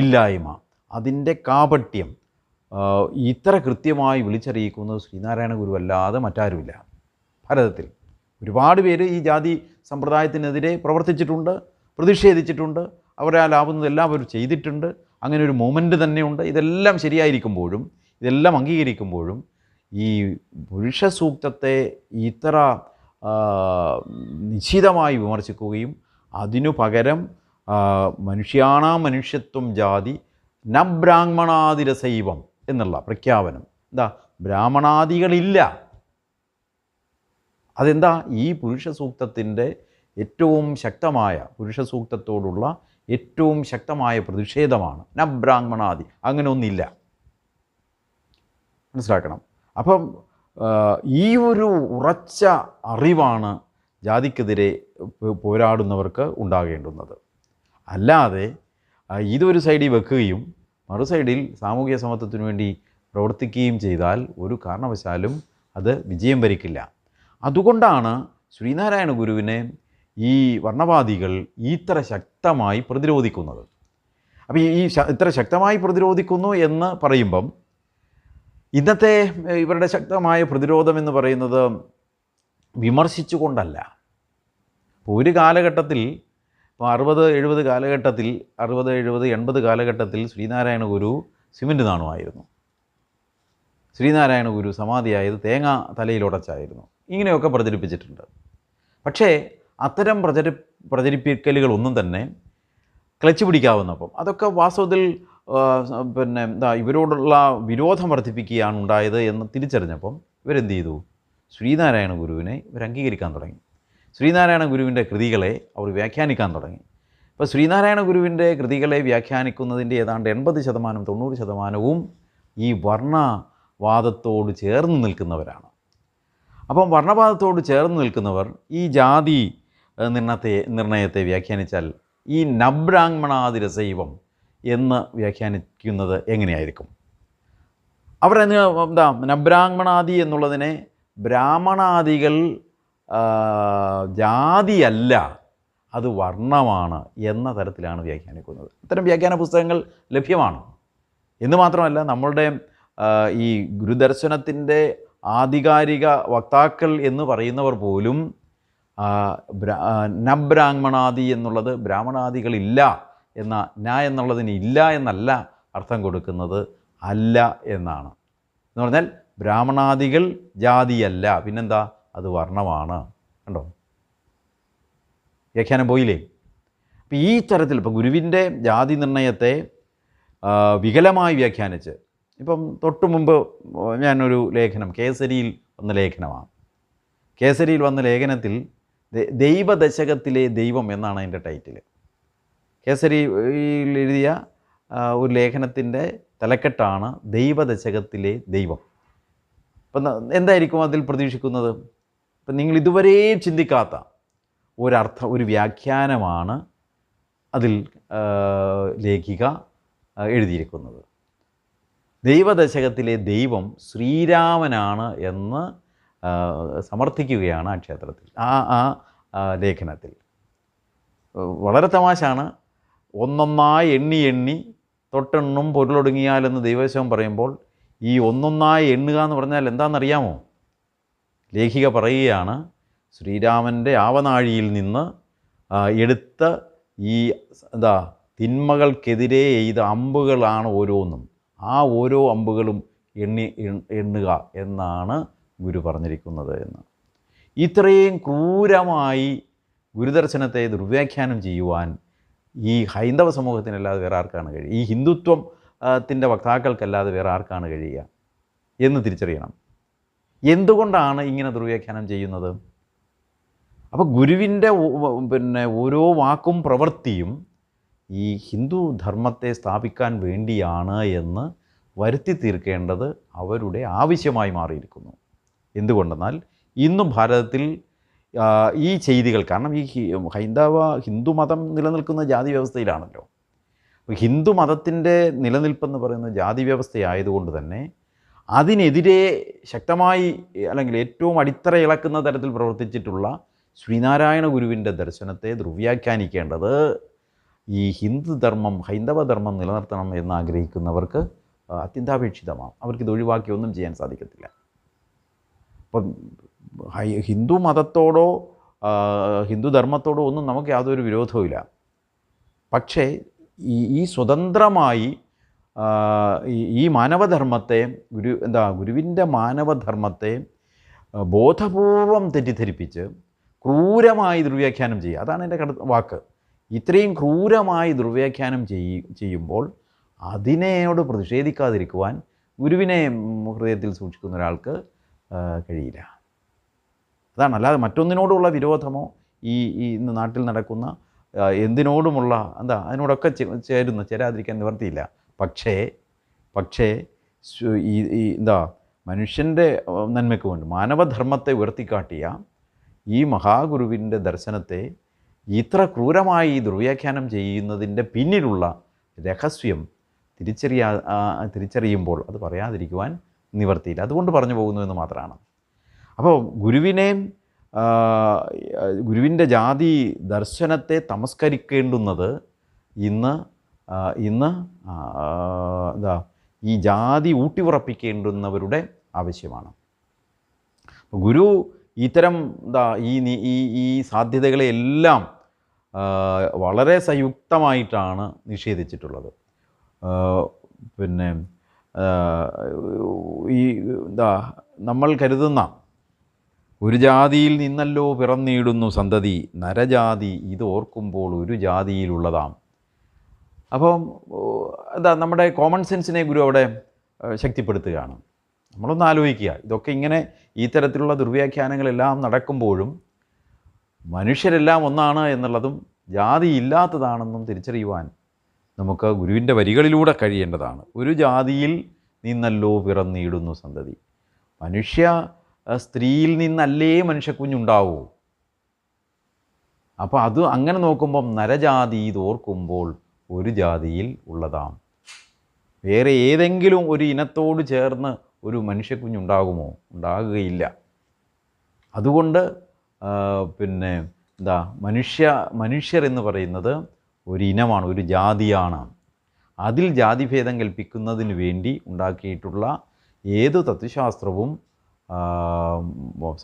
A: ഇല്ലായ്മ, അതിൻ്റെ കാപട്യം ഇത്ര കൃത്യമായി വിളിച്ചറിയിക്കുന്നത് ശ്രീനാരായണ ഗുരുവല്ലാതെ മറ്റാരുമില്ല. ഭാരതത്തിൽ ഒരുപാട് പേര് ഈ ജാതി സമ്പ്രദായത്തിനെതിരെ പ്രവർത്തിച്ചിട്ടുണ്ട്, പ്രതിഷേധിച്ചിട്ടുണ്ട്, അവരാലാവുന്നതെല്ലാം അവർ ചെയ്തിട്ടുണ്ട്. അങ്ങനെ ഒരു മൂമെൻ്റ് തന്നെയുണ്ട്. ഇതെല്ലാം ശരിയായിരിക്കുമ്പോഴും, ഇതെല്ലാം അംഗീകരിക്കുമ്പോഴും ഈ പുരുഷ സൂക്തത്തെ ഇത്ര നിശ്ചിതമായി വിമർശിക്കുകയും അതിനു പകരം മനുഷ്യാണാം മനുഷ്യത്വം ജാതി ന ബ്രാഹ്മണാതിരസൈവം എന്നുള്ള പ്രഖ്യാപനം, എന്താ, ബ്രാഹ്മണാദികളില്ല. അതെന്താ, ഈ പുരുഷ സൂക്തത്തിൻ്റെ ഏറ്റവും ശക്തമായ, പുരുഷ സൂക്തത്തോടുള്ള ഏറ്റവും ശക്തമായ പ്രതിഷേധമാണ്. ന ബ്രാഹ്മണാദി, അങ്ങനെ ഒന്നില്ല, മനസ്സിലാക്കണം. അപ്പം ഈ ഒരു ഉറച്ച അറിവാണ് ജാതിക്കെതിരെ പോരാടുന്നവർക്ക് ഉണ്ടാകേണ്ടുന്നത്. അല്ലാതെ ഇതൊരു സൈഡിൽ വെക്കുകയും മറു സൈഡിൽ സാമൂഹിക സമത്വത്തിനു വേണ്ടി പ്രവർത്തിക്കുകയും ചെയ്താൽ ഒരു കാരണവശാലും അത് വിജയം വരിക്കില്ല. അതുകൊണ്ടാണ് ശ്രീനാരായണ ഗുരുവിനെ ഈ വർണ്ണവാദികൾ ഇത്ര ശക്തമായി പ്രതിരോധിക്കുന്നത്. അപ്പോൾ ഈ ഇത്ര ശക്തമായി പ്രതിരോധിക്കുന്നു എന്ന് പറയുമ്പം ഇന്നത്തെ ഇവരുടെ ശക്തമായ പ്രതിരോധം എന്ന് പറയുന്നത് വിമർശിച്ചുകൊണ്ടല്ല. ഇപ്പോൾ ഒരു കാലഘട്ടത്തിൽ, ഇപ്പോൾ 60-70 കാലഘട്ടത്തിൽ, 60-70-80 കാലഘട്ടത്തിൽ ശ്രീനാരായണ ഗുരു സിമൻറ്റ് നാണുമായിരുന്നു. ശ്രീനാരായണ ഗുരു സമാധിയായത് തേങ്ങ തലയിലുടച്ചായിരുന്നു. ഇങ്ങനെയൊക്കെ പ്രചരിപ്പിച്ചിട്ടുണ്ട്. പക്ഷേ അത്തരം പ്രചരിപ്പിക്കലുകളൊന്നും തന്നെ ക്ലച്ച് പിടിക്കാവുന്നപ്പം അതൊക്കെ വാസ്തവത്തിൽ ഇവരോടുള്ള വിരോധം വർദ്ധിപ്പിക്കുകയാണ് ഉണ്ടായത് എന്ന് തിരിച്ചറിഞ്ഞപ്പം ഇവരെന്ത് ചെയ്തു? ശ്രീനാരായണ ഗുരുവിനെ ഇവർ അംഗീകരിക്കാൻ തുടങ്ങി. ശ്രീനാരായണ ഗുരുവിൻ്റെ കൃതികളെ അവർ വ്യാഖ്യാനിക്കാൻ തുടങ്ങി. ഇപ്പോൾ ശ്രീനാരായണ ഗുരുവിൻ്റെ കൃതികളെ വ്യാഖ്യാനിക്കുന്നതിൻ്റെ ഏതാണ്ട് 80%-90% ഈ വർണ്ണവാദത്തോട് ചേർന്ന് നിൽക്കുന്നവരാണ്. അപ്പം വർണ്ണവാദത്തോട് ചേർന്ന് നിൽക്കുന്നവർ ഈ ജാതി നിർണയത്തെ വ്യാഖ്യാനിച്ചാൽ ഈ നബ്രാഹ്മണാതിരസൈവം എന്ന് വ്യാഖ്യാനിക്കുന്നത് എങ്ങനെയായിരിക്കും? എന്താ, നബ്രാഹ്മണാദി എന്നുള്ളതിനെ ബ്രാഹ്മണാദികൾ ജാതിയല്ല, അത് വർണ്ണമാണ് എന്ന തരത്തിലാണ് വ്യാഖ്യാനിക്കുന്നത്. ഇത്തരം വ്യാഖ്യാന പുസ്തകങ്ങൾ ലഭ്യമാണ് എന്ന് മാത്രമല്ല, നമ്മളുടെ ഈ ഗുരുദർശനത്തിൻ്റെ ആധികാരിക വക്താക്കൾ എന്ന് പറയുന്നവർ പോലും നബ്രാഹ്മണാദി എന്നുള്ളത് ബ്രാഹ്മണാദികളില്ല എന്ന, ന എന്നുള്ളതിന് ഇല്ല എന്നല്ല അർത്ഥം കൊടുക്കുന്നത്, അല്ല എന്നാണ്. എന്ന് പറഞ്ഞാൽ ബ്രാഹ്മണാദികൾ ജാതിയല്ല, പിന്നെന്താ, അത് വർണ്ണമാണ്. കണ്ടോ, വ്യാഖ്യാനം പോയില്ലേ? അപ്പം ഈ തരത്തിൽ ഇപ്പം ഗുരുവിൻ്റെ ജാതി നിർണയത്തെ വികലമായി വ്യാഖ്യാനിച്ച്, ഇപ്പം തൊട്ടു മുമ്പ് ഞാനൊരു ലേഖനം, കേസരിയിൽ വന്ന ലേഖനമാണ്. കേസരിയിൽ വന്ന ലേഖനത്തിൽ ദൈവദശകത്തിലെ ദൈവം എന്നാണ് അതിൻ്റെ ടൈറ്റിൽ. കേസരിയിൽ എഴുതിയ ഒരു ലേഖനത്തിൻ്റെ തലക്കെട്ടാണ് ദൈവദശകത്തിലെ ദൈവം. അപ്പം എന്തായിരിക്കും അതിൽ പ്രതീക്ഷിക്കുന്നത്? ഇപ്പം നിങ്ങൾ ഇതുവരെ ചിന്തിക്കാത്ത ഒരു വ്യാഖ്യാനമാണ് അതിൽ ലേഖിക എഴുതിയിരിക്കുന്നത്. ദൈവദശകത്തിലെ ദൈവം ശ്രീരാമനാണ് എന്ന് സമർത്ഥിക്കുകയാണ് ആ ക്ഷേത്രത്തിൽ, ആ ലേഖനത്തിൽ. വളരെ തമാശാണ്. ഒന്നൊന്നായി എണ്ണി എണ്ണി തൊട്ടെണ്ണും പൊരുളൊടുങ്ങിയാലെന്ന് ദൈവശം പറയുമ്പോൾ ഈ ഒന്നൊന്നായി എണ്ണുക എന്ന് പറഞ്ഞാൽ എന്താണെന്നറിയാമോ? ലേഖിക പറയുകയാണ്, ശ്രീരാമൻ്റെ ആവനാഴിയിൽ നിന്ന് എടുത്ത ഈ തിന്മകൾക്കെതിരെ എയ്ത അമ്പുകളാണ് ഓരോന്നും, ആ ഓരോ അമ്പുകളും എണ്ണുക എന്നാണ് ഗുരു പറഞ്ഞിരിക്കുന്നത് എന്ന്. ഇത്രയും ക്രൂരമായി ഗുരുദർശനത്തെ ദുർവ്യാഖ്യാനം ചെയ്യുവാൻ ഈ ഹൈന്ദവ സമൂഹത്തിനല്ലാതെ വേറെ ആർക്കാണ് കഴിയുക? ഈ ഹിന്ദുത്വത്തിൻ്റെ വക്താക്കൾക്കല്ലാതെ വേറെ ആർക്കാണ് കഴിയുക എന്ന് തിരിച്ചറിയണം. എന്തുകൊണ്ടാണ് ഇങ്ങനെ ദുർവ്യാഖ്യാനം ചെയ്യുന്നത്? അപ്പോൾ ഗുരുവിൻ്റെ ഓരോ വാക്കും പ്രവൃത്തിയും ഈ ഹിന്ദു ധർമ്മത്തെ സ്ഥാപിക്കാൻ വേണ്ടിയാണ് എന്ന് വരുത്തി തീർക്കേണ്ടത് അവരുടെ ആവശ്യമായി മാറിയിരിക്കുന്നു. എന്തുകൊണ്ടെന്നാൽ ഇന്നും ഭാരതത്തിൽ ഈ ചെയ്തികൾ, കാരണം ഈ ഹിന്ദു മതം നിലനിൽക്കുന്ന ജാതി വ്യവസ്ഥയിലാണല്ലോ. ഹിന്ദു മതത്തിൻ്റെ നിലനിൽപ്പെന്ന് പറയുന്നത് ജാതി വ്യവസ്ഥയായതുകൊണ്ട് തന്നെ അതിനെതിരെ ശക്തമായി അല്ലെങ്കിൽ ഏറ്റവും അടിത്തറ ഇളക്കുന്ന തരത്തിൽ പ്രവർത്തിച്ചിട്ടുള്ള ശ്രീനാരായണ ഗുരുവിൻ്റെ ദർശനത്തെ ദുർവ്യാഖ്യാനിക്കേണ്ടത് ഈ ഹിന്ദുധർമ്മം ഹൈന്ദവധർമ്മം നിലനിർത്തണം എന്ന് ആഗ്രഹിക്കുന്നവർക്ക് അത്യന്താപേക്ഷിതമാണ്. അവർക്കിത് ഒഴിവാക്കി ഒന്നും ചെയ്യാൻ സാധിക്കത്തില്ല. അപ്പം ഹിന്ദു മതത്തോടോ ഹിന്ദുധർമ്മത്തോടോ ഒന്നും നമുക്ക് യാതൊരു വിരോധവുമില്ല. പക്ഷേ ഈ സ്വതന്ത്രമായി ഈ മാനവധർമ്മത്തെ ഗുരുവിൻ്റെ മാനവധർമ്മത്തെ ബോധപൂർവം തെറ്റിദ്ധരിപ്പിച്ച് ക്രൂരമായി ദുർവ്യാഖ്യാനം ചെയ്യുക, അതാണ് എൻ്റെ വാക്ക്. ഇത്രയും ക്രൂരമായി ദുർവ്യാഖ്യാനം ചെയ്യുമ്പോൾ അതിനോട് പ്രതിഷേധിക്കാതിരിക്കുവാൻ ഗുരുവിനെ ഹൃദയത്തിൽ സൂക്ഷിക്കുന്ന ഒരാൾക്ക് കഴിയില്ല. അതാണ്. അല്ലാതെ മറ്റൊന്നിനോടുള്ള വിരോധമോ ഈ ഇന്ന് നാട്ടിൽ നടക്കുന്ന എന്തിനോടുമുള്ള അതിനോടൊക്കെ ചേരാതിരിക്കാൻ നിവർത്തിയില്ല. പക്ഷേ ഈ മനുഷ്യൻ്റെ നന്മയ്ക്ക് വേണ്ടി മാനവധർമ്മത്തെ ഉയർത്തിക്കാട്ടിയ ഈ മഹാഗുരുവിൻ്റെ ദർശനത്തെ ഇത്ര ദുർവ്യാഖ്യാനം ചെയ്യുന്നതിൻ്റെ പിന്നിലുള്ള രഹസ്യം തിരിച്ചറിയുമ്പോൾ അത് പറയാതിരിക്കുവാൻ നിവർത്തിയില്ല. അതുകൊണ്ട് പറഞ്ഞു പോകുന്നു എന്ന് മാത്രമാണ്. അപ്പോൾ ഗുരുവിൻ്റെ ജാതി ദർശനത്തെ തമസ്കരിക്കേണ്ടുന്നത് ഇന്ന് ഈ ജാതി ഊട്ടിയുറപ്പിക്കേണ്ടുന്നവരുടെ ആവശ്യമാണ്. ഗുരു ഇത്തരം ഈ സാധ്യതകളെയെല്ലാം വളരെ സംയുക്തമായിട്ടാണ് നിഷേധിച്ചിട്ടുള്ളത്. പിന്നെ നമ്മൾ കരുതുന്ന ഒരു ജാതിയിൽ നിന്നല്ലോ പിറന്നിടുന്നു സന്തതി, നരജാതി ഇത് ഓർക്കുമ്പോൾ ഒരു ജാതിയിലുള്ളതാം. അപ്പം നമ്മുടെ കോമൺ സെൻസിനെ ഗുരു അവിടെ ശക്തിപ്പെടുത്തുകയാണ്. നമ്മളൊന്ന് ആലോചിക്കുക, ഇതൊക്കെ ഇങ്ങനെ ഈ തരത്തിലുള്ള ദുർവ്യാഖ്യാനങ്ങളെല്ലാം നടക്കുമ്പോഴും മനുഷ്യരെല്ലാം ഒന്നാണ് എന്നുള്ളതും ജാതി ഇല്ലാത്തതാണെന്നും തിരിച്ചറിയുവാൻ നമുക്ക് ഗുരുവിൻ്റെ വരികളിലൂടെ കഴിയേണ്ടതാണ്. ഒരു ജാതിയിൽ നിന്നല്ലോ പിറന്നിടുന്നു സന്തതി. സ്ത്രീയിൽ നിന്നല്ലേ മനുഷ്യക്കുഞ്ഞുണ്ടാവൂ. അപ്പോൾ അത് അങ്ങനെ നോക്കുമ്പം നരജാതി ഇതോർക്കുമ്പോൾ ഒരു ജാതിയിൽ ഉള്ളതാം. വേറെ ഏതെങ്കിലും ഒരു ഇനത്തോട് ചേർന്ന് ഒരു മനുഷ്യക്കുഞ്ഞുണ്ടാകുമോ? ഉണ്ടാകുകയില്ല. അതുകൊണ്ട് മനുഷ്യർ എന്ന് പറയുന്നത് ഒരു ഇനമാണ്, ഒരു ജാതിയാണ്. അതിൽ ജാതിഭേദം കൽപ്പിക്കുന്നതിന് വേണ്ടി ഉണ്ടാക്കിയിട്ടുള്ള ഏതു തത്വശാസ്ത്രവും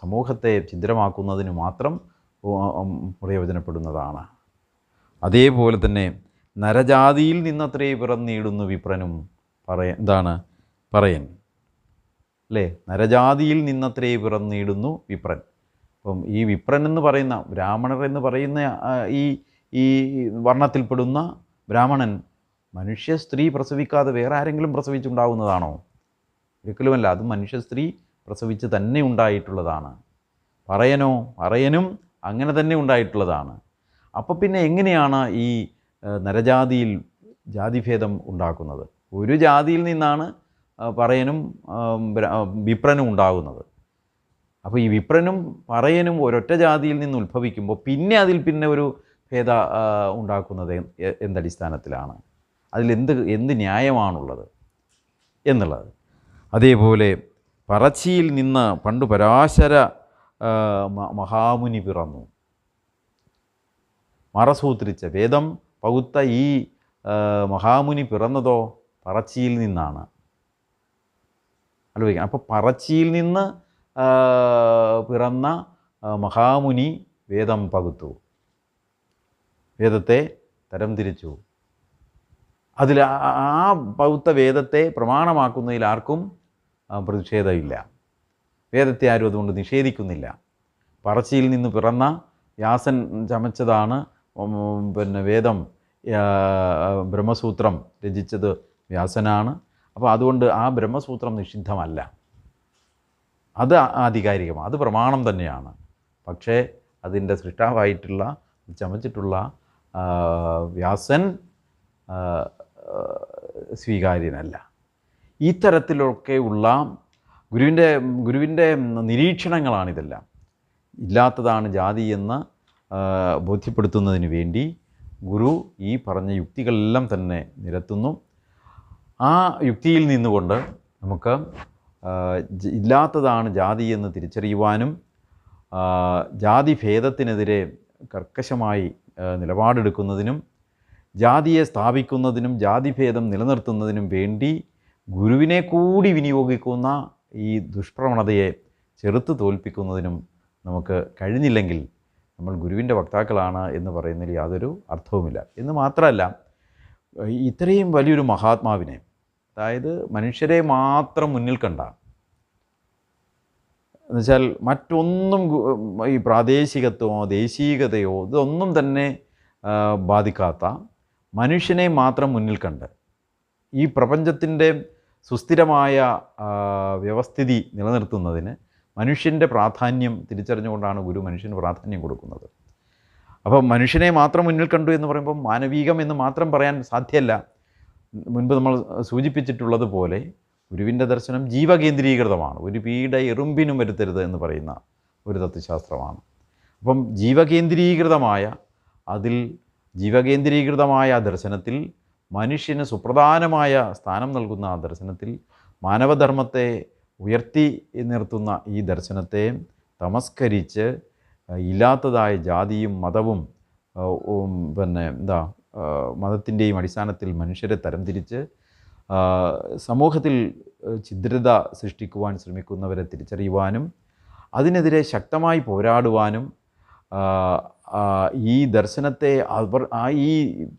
A: സമൂഹത്തെ ഛിദ്രമാക്കുന്നതിന് മാത്രം പ്രയോജനപ്പെടുന്നതാണ്. അതേപോലെ തന്നെ നരജാതിയിൽ നിന്നത്രേ പിറന്നിടുന്നു വിപ്രനും പറയൻ അല്ലേ? നരജാതിയിൽ നിന്നത്രേ പിറന്നിടുന്നു വിപ്രൻ. അപ്പം ഈ വിപ്രൻ എന്ന് പറയുന്ന ബ്രാഹ്മണർ എന്ന് പറയുന്ന ഈ വർണ്ണത്തിൽപ്പെടുന്ന ബ്രാഹ്മണൻ മനുഷ്യ സ്ത്രീ പ്രസവിക്കാതെ വേറെ ആരെങ്കിലും പ്രസവിച്ചുണ്ടാകുന്നതാണോ? ഒരിക്കലുമല്ല. അത് മനുഷ്യ സ്ത്രീ പ്രസവിച്ച് തന്നെ ഉണ്ടായിട്ടുള്ളതാണ്. പറയനും അങ്ങനെ തന്നെ ഉണ്ടായിട്ടുള്ളതാണ്. അപ്പോൾ പിന്നെ എങ്ങനെയാണ് ഈ നരജാതിയിൽ ജാതിഭേദം ഉണ്ടാക്കുന്നത്? ഒരു ജാതിയിൽ നിന്നാണ് പറയനും വിപ്രനും ഉണ്ടാകുന്നത്. അപ്പോൾ ഈ വിപ്രനും പറയനും ഒരൊറ്റ ജാതിയിൽ നിന്ന് ഉത്ഭവിക്കുമ്പോൾ പിന്നെ അതിൽ ഒരു ഭേദ ഉണ്ടാക്കുന്നത് എന്തടിസ്ഥാനത്തിലാണ്? എന്ത് ന്യായമാണുള്ളത് എന്നുള്ളത്. അതേപോലെ പറച്ചിയിൽ നിന്ന് പണ്ട് പരാശര മഹാമുനി പിറന്നു. മറസൂത്രിച്ച വേദം പകുത്ത ഈ മഹാമുനി പിറന്നതോ പറച്ചിയിൽ നിന്നാണ്. ആലോചിക്കാം. അപ്പോൾ പറച്ചിയിൽ നിന്ന് പിറന്ന മഹാമുനി വേദം പകുത്തു, വേദത്തെ തരംതിരിച്ചു. അതിൽ ആ പൗത്ത വേദത്തെ പ്രമാണമാക്കുന്നതിൽ ആർക്കും പ്രതിഷേധമില്ല. വേദത്തെ ആരും അതുകൊണ്ട് നിഷേധിക്കുന്നില്ല. പറച്ചിയിൽ നിന്ന് പിറന്ന വ്യാസൻ ചമച്ചതാണ് വേദം. ബ്രഹ്മസൂത്രം രചിച്ചത് വ്യാസനാണ്. അപ്പോൾ അതുകൊണ്ട് ആ ബ്രഹ്മസൂത്രം നിഷിദ്ധമല്ല, അത് ആധികാരികമാണ്, അത് പ്രമാണം തന്നെയാണ്. പക്ഷേ അതിൻ്റെ സൃഷ്ടാവായിട്ടുള്ള ചമച്ചിട്ടുള്ള വ്യാസൻ സ്വീകാര്യനല്ല. ഈ തരത്തിലൊക്കെയുള്ള ഗുരുവിൻ്റെ നിരീക്ഷണങ്ങളാണിതെല്ലാം. ഇല്ലാത്തതാണ് ജാതി എന്ന് ബോധ്യപ്പെടുത്തുന്നതിന് വേണ്ടി ഗുരു ഈ പറഞ്ഞ യുക്തികളെല്ലാം തന്നെ നിരത്തുന്നു. ആ യുക്തിയിൽ നിന്നുകൊണ്ട് നമുക്ക് ഇല്ലാത്തതാണ് ജാതി എന്ന് തിരിച്ചറിയുവാനും ജാതിഭേദത്തിനെതിരെ കർക്കശമായി നിലപാടെടുക്കുന്നതിനും ജാതിയെ സ്ഥാപിക്കുന്നതിനും ജാതിഭേദം നിലനിർത്തുന്നതിനും വേണ്ടി ഗുരുവിനെ കൂടി വിനിയോഗിക്കുന്ന ഈ ദുഷ്പ്രവണതയെ ചെറുത്ത് തോൽപ്പിക്കുന്നതിനും നമുക്ക് കഴിഞ്ഞില്ലെങ്കിൽ നമ്മൾ ഗുരുവിൻ്റെ വക്താക്കളാണ് എന്ന് പറയുന്നതിൽ യാതൊരു അർത്ഥവുമില്ല. എന്ന് മാത്രമല്ല, ഇത്രയും വലിയൊരു മഹാത്മാവിനെ, അതായത് മനുഷ്യരെ മാത്രം മുന്നിൽ കണ്ട, എന്നുവെച്ചാൽ മറ്റൊന്നും ഈ പ്രാദേശികത്വമോ ദേശീയതയോ ഇതൊന്നും തന്നെ ബാധിക്കാത്ത മനുഷ്യനെ മാത്രം മുന്നിൽ കണ്ട് ഈ പ്രപഞ്ചത്തിൻ്റെ സുസ്ഥിരമായ വ്യവസ്ഥിതി നിലനിർത്തുന്നതിന് മനുഷ്യൻ്റെ പ്രാധാന്യം തിരിച്ചറിഞ്ഞുകൊണ്ടാണ് ഗുരു മനുഷ്യന് പ്രാധാന്യം കൊടുക്കുന്നത്. അപ്പം മനുഷ്യനെ മാത്രം മുന്നിൽ കണ്ടു എന്ന് പറയുമ്പോൾ മാനവികം എന്ന് മാത്രം പറയാൻ സാധ്യമല്ല. മുൻപ് നമ്മൾ സൂചിപ്പിച്ചിട്ടുള്ളതുപോലെ ഗുരുവിൻ്റെ ദർശനം ജീവകേന്ദ്രീകൃതമാണ്. ഒരു പീഡ എറുമ്പിനും വരുത്തരുത് എന്ന് പറയുന്ന ഒരു തത്വശാസ്ത്രമാണ്. അപ്പം ജീവകേന്ദ്രീകൃതമായ ദർശനത്തിൽ മനുഷ്യന് സുപ്രധാനമായ സ്ഥാനം നൽകുന്ന ആ ദർശനത്തിൽ മാനവധർമ്മത്തെ ഉയർത്തി നിർത്തുന്ന ഈ ദർശനത്തെ തമസ്കരിച്ച് ഇല്ലാത്തതായ ജാതിയും മതവും മതത്തിൻ്റെയും അടിസ്ഥാനത്തിൽ മനുഷ്യരെ തരംതിരിച്ച് സമൂഹത്തിൽ ഛിദ്രത സൃഷ്ടിക്കുവാൻ ശ്രമിക്കുന്നവരെ തിരിച്ചറിയുവാനും അതിനെതിരെ ശക്തമായി പോരാടുവാനും ഈ ദർശനത്തെ ഈ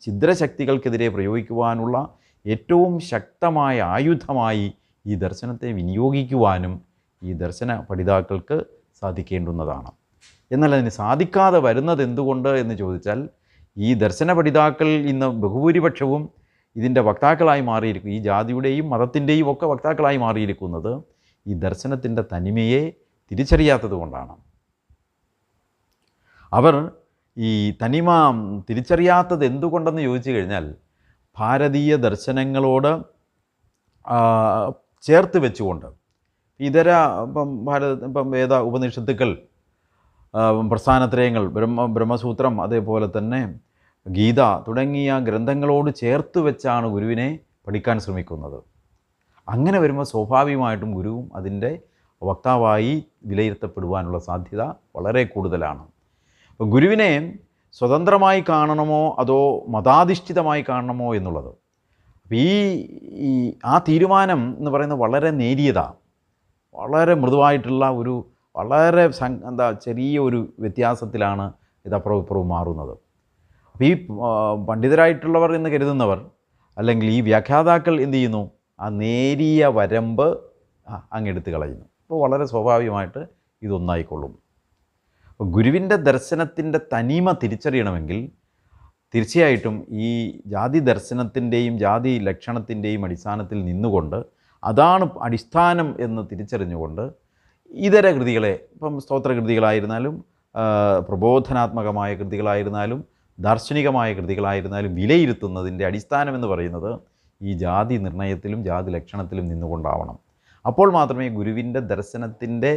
A: ഛിദ്രശക്തികൾക്കെതിരെ പ്രയോഗിക്കുവാനുള്ള ഏറ്റവും ശക്തമായ ആയുധമായി ഈ ദർശനത്തെ വിനിയോഗിക്കുവാനും ഈ ദർശന പഠിതാക്കൾക്ക് സാധിക്കേണ്ടുന്നതാണ്. എന്നാൽ അതിന് സാധിക്കാതെ വരുന്നത് എന്തുകൊണ്ട് എന്ന് ചോദിച്ചാൽ, ഈ ദർശന പഠിതാക്കൾ ഇന്ന് ബഹുഭൂരിപക്ഷവും ഇതിൻ്റെ വക്താക്കളായി മാറിയിരിക്കും, ഈ ജാതിയുടെയും മതത്തിൻ്റെയും ഒക്കെ വക്താക്കളായി മാറിയിരിക്കുന്നത് ഈ ദർശനത്തിൻ്റെ തനിമയെ തിരിച്ചറിയാത്തത് കൊണ്ടാണ്. അവർ ഈ തനിമ തിരിച്ചറിയാത്തത് എന്തുകൊണ്ടെന്ന് ചോദിച്ചു കഴിഞ്ഞാൽ, ഭാരതീയ ദർശനങ്ങളോട് ചേർത്ത് വെച്ചുകൊണ്ട് ഇതര ഇപ്പം വേദ ഉപനിഷത്തുക്കൾ, പ്രസ്ഥാനത്രയങ്ങൾ, ബ്രഹ്മസൂത്രം, അതേപോലെ തന്നെ ഗീത തുടങ്ങിയ ഗ്രന്ഥങ്ങളോട് ചേർത്ത് വെച്ചാണ് ഗുരുവിനെ പഠിക്കാൻ ശ്രമിക്കുന്നത്. അങ്ങനെ വരുമ്പോൾ സ്വാഭാവികമായിട്ടും ഗുരുവും അതിൻ്റെ വക്താവായി വിലയിരുത്തപ്പെടുവാനുള്ള സാധ്യത വളരെ കൂടുതലാണ്. അപ്പോൾ ഗുരുവിനെ സ്വതന്ത്രമായി കാണണമോ അതോ മതാധിഷ്ഠിതമായി കാണണമോ എന്നുള്ളത്, അപ്പോൾ ഈ ആ തീരുമാനം എന്ന് പറയുന്നത് വളരെ നേരിയതാണ്, വളരെ മൃദുവായിട്ടുള്ള ഒരു വളരെ ചെറിയ ഒരു വ്യത്യാസത്തിലാണ് ഇതപ്പുറവും ഇപ്പുറവും മാറുന്നത്. അപ്പോൾ ഈ പണ്ഡിതരായിട്ടുള്ളവർ എന്ന് കരുതുന്നവർ അല്ലെങ്കിൽ ഈ വ്യാഖ്യാതാക്കൾ എന്ത് ചെയ്യുന്നു, ആ നേരിയ വരമ്പ് അങ്ങെടുത്ത് കളയുന്നു. അപ്പോൾ വളരെ സ്വാഭാവികമായിട്ട് ഇതൊന്നായിക്കൊള്ളും. അപ്പോൾ ഗുരുവിൻ്റെ ദർശനത്തിൻ്റെ തനിമ തിരിച്ചറിയണമെങ്കിൽ തീർച്ചയായിട്ടും ഈ ജാതി ദർശനത്തിൻ്റെയും ജാതി ലക്ഷണത്തിൻ്റെയും അടിസ്ഥാനത്തിൽ നിന്നുകൊണ്ട്, അതാണ് അടിസ്ഥാനം എന്ന് തിരിച്ചറിഞ്ഞുകൊണ്ട് ഇതര കൃതികളെ, ഇപ്പം സ്തോത്രകൃതികളായിരുന്നാലും പ്രബോധനാത്മകമായ കൃതികളായിരുന്നാലും ദാർശനികമായ കൃതികളായിരുന്നാലും വിലയിരുത്തുന്നതിൻ്റെ അടിസ്ഥാനമെന്ന് പറയുന്നത് ഈ ജാതി നിർണയത്തിലും ജാതി ലക്ഷണത്തിലും നിന്നുകൊണ്ടാവണം. അപ്പോൾ മാത്രമേ ഗുരുവിൻ്റെ ദർശനത്തിൻ്റെ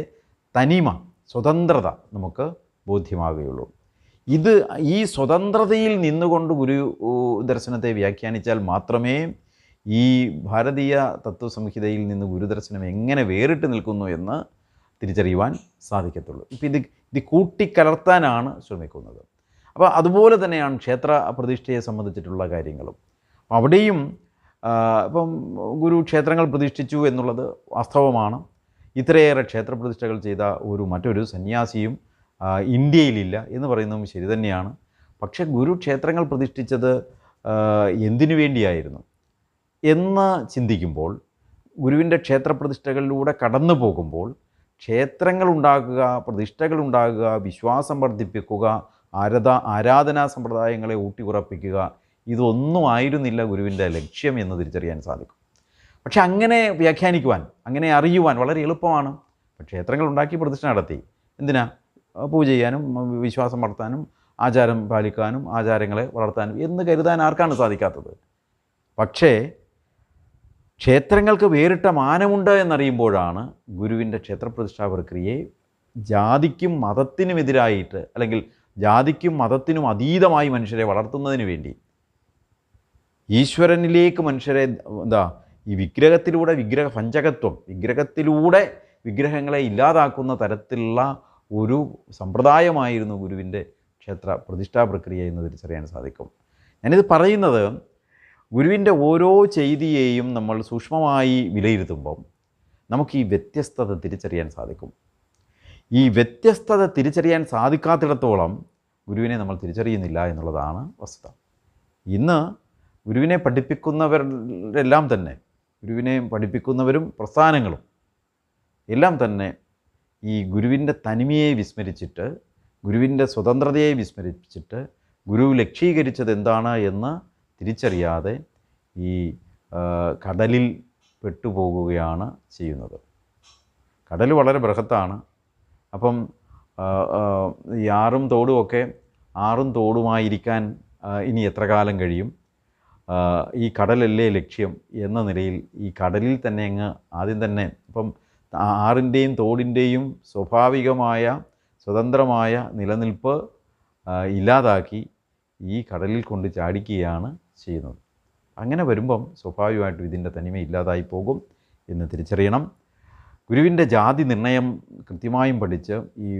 A: തനിമ, സ്വതന്ത്രത നമുക്ക് ബോധ്യമാകുകയുള്ളൂ. ഈ സ്വതന്ത്രതയിൽ നിന്നുകൊണ്ട് ഗുരു ദർശനത്തെ വ്യാഖ്യാനിച്ചാൽ മാത്രമേ ഈ ഭാരതീയ തത്വസംഹിതയിൽ നിന്ന് ഗുരുദർശനം എങ്ങനെ വേറിട്ട് നിൽക്കുന്നു എന്ന് തിരിച്ചറിയുവാൻ സാധിക്കത്തുള്ളൂ. ഇപ്പം ഇത് കൂട്ടിക്കലർത്താനാണ് ശ്രമിക്കുന്നത്. അപ്പോൾ അതുപോലെ തന്നെയാണ് ക്ഷേത്ര പ്രതിഷ്ഠയെ സംബന്ധിച്ചിട്ടുള്ള കാര്യങ്ങളും. അവിടെയും ഇപ്പം ഗുരു ക്ഷേത്രങ്ങൾ പ്രതിഷ്ഠിച്ചു എന്നുള്ളത് വാസ്തവമാണ്. ഇത്രയേറെ ക്ഷേത്രപ്രതിഷ്ഠകൾ ചെയ്ത മറ്റൊരു സന്യാസിയും ഇന്ത്യയിലില്ല എന്ന് പറയുന്നതും ശരി തന്നെയാണ്. പക്ഷേ ഗുരു ക്ഷേത്രങ്ങൾ പ്രതിഷ്ഠിച്ചത് എന്തിനു വേണ്ടിയായിരുന്നു എന്ന് ചിന്തിക്കുമ്പോൾ, ഗുരുവിൻ്റെ ക്ഷേത്രപ്രതിഷ്ഠകളിലൂടെ കടന്നു പോകുമ്പോൾ ക്ഷേത്രങ്ങളുണ്ടാക്കുക, പ്രതിഷ്ഠകളുണ്ടാകുക, വിശ്വാസം വർദ്ധിപ്പിക്കുക, ആരാധനാ സമ്പ്രദായങ്ങളെ ഊട്ടിയുറപ്പിക്കുക, ഇതൊന്നും ആയിരുന്നില്ല ഗുരുവിൻ്റെ ലക്ഷ്യം എന്ന് തിരിച്ചറിയാൻ സാധിക്കും. പക്ഷെ അങ്ങനെ വ്യാഖ്യാനിക്കുവാൻ, അങ്ങനെ അറിയുവാൻ വളരെ എളുപ്പമാണ്. ക്ഷേത്രങ്ങൾ ഉണ്ടാക്കി പ്രതിഷ്ഠ നടത്തി എന്തിനാ? പൂജ ചെയ്യാനും വിശ്വാസം വളർത്താനും ആചാരം പാലിക്കാനും ആചാരങ്ങളെ വളർത്താനും എന്ന് കരുതാൻ ആർക്കാണ് സാധിക്കാത്തത്? പക്ഷേ ക്ഷേത്രങ്ങൾക്ക് വേറിട്ട മാനമുണ്ട് എന്നറിയുമ്പോഴാണ് ഗുരുവിൻ്റെ ക്ഷേത്രപ്രതിഷ്ഠാ പ്രക്രിയയെ ജാതിക്കും മതത്തിനുമെതിരായിട്ട്, അല്ലെങ്കിൽ ജാതിക്കും മതത്തിനും അതീതമായി മനുഷ്യരെ വളർത്തുന്നതിന് വേണ്ടി ഈശ്വരനിലേക്ക് മനുഷ്യരെ ഈ വിഗ്രഹത്തിലൂടെ പഞ്ചകത്വം വിഗ്രഹത്തിലൂടെ വിഗ്രഹങ്ങളെ ഇല്ലാതാക്കുന്ന തരത്തിലുള്ള ഒരു സമ്പ്രദായമായിരുന്നു ഗുരുവിൻ്റെ ക്ഷേത്ര പ്രതിഷ്ഠാ പ്രക്രിയ എന്ന് തിരിച്ചറിയാൻ സാധിക്കും. ഞാനിത് പറയുന്നത് ഗുരുവിൻ്റെ ഓരോ ചെയ്തിയെയും നമ്മൾ സൂക്ഷ്മമായി വിലയിരുത്തുമ്പം നമുക്ക് ഈ വ്യത്യസ്തത തിരിച്ചറിയാൻ സാധിക്കും. ഈ വ്യത്യസ്തത തിരിച്ചറിയാൻ സാധിക്കാത്തിടത്തോളം ഗുരുവിനെ നമ്മൾ തിരിച്ചറിയുന്നില്ല എന്നുള്ളതാണ് വസ്തുത. ഇന്ന് ഗുരുവിനെ പഠിപ്പിക്കുന്നവരെല്ലാം തന്നെ, ഗുരുവിനെ പഠിപ്പിക്കുന്നവരും പ്രസ്ഥാനങ്ങളും എല്ലാം തന്നെ ഈ ഗുരുവിൻ്റെ തനിമയെ വിസ്മരിച്ചിട്ട്, ഗുരുവിൻ്റെ സ്വതന്ത്രതയെ വിസ്മരിച്ചിട്ട്, ഗുരു ലക്ഷീകരിച്ചത് എന്താണ് എന്ന് തിരിച്ചറിയാതെ ഈ കടലിൽ പെട്ടുപോകുകയാണ് ചെയ്യുന്നത്. കടൽ വളരെ ബൃഹത്താണ്. അപ്പം ഈ ആറും തോടുമൊക്കെ ആറും തോടുമായിരിക്കാൻ ഇനി എത്ര കാലം കഴിയും, ഈ കടലല്ലേ ലക്ഷ്യം എന്ന നിലയിൽ ഈ കടലിൽ തന്നെ അങ്ങ് ആദ്യം തന്നെ ഇപ്പം ആറിൻ്റെയും തോടിൻ്റെയും സ്വാഭാവികമായ സ്വതന്ത്രമായ നിലനിൽപ്പ് ഇല്ലാതാക്കി ഈ കടലിൽ കൊണ്ട് ചാടിക്കുകയാണ് ചെയ്യുന്നത്. അങ്ങനെ വരുമ്പം സ്വാഭാവികമായിട്ടും ഇതിൻ്റെ തനിമ ഇല്ലാതായി പോകും എന്ന് തിരിച്ചറിയണം. ഗുരുവിൻ്റെ ജാതി നിർണയം കൃത്യമായും പഠിച്ച് ഈ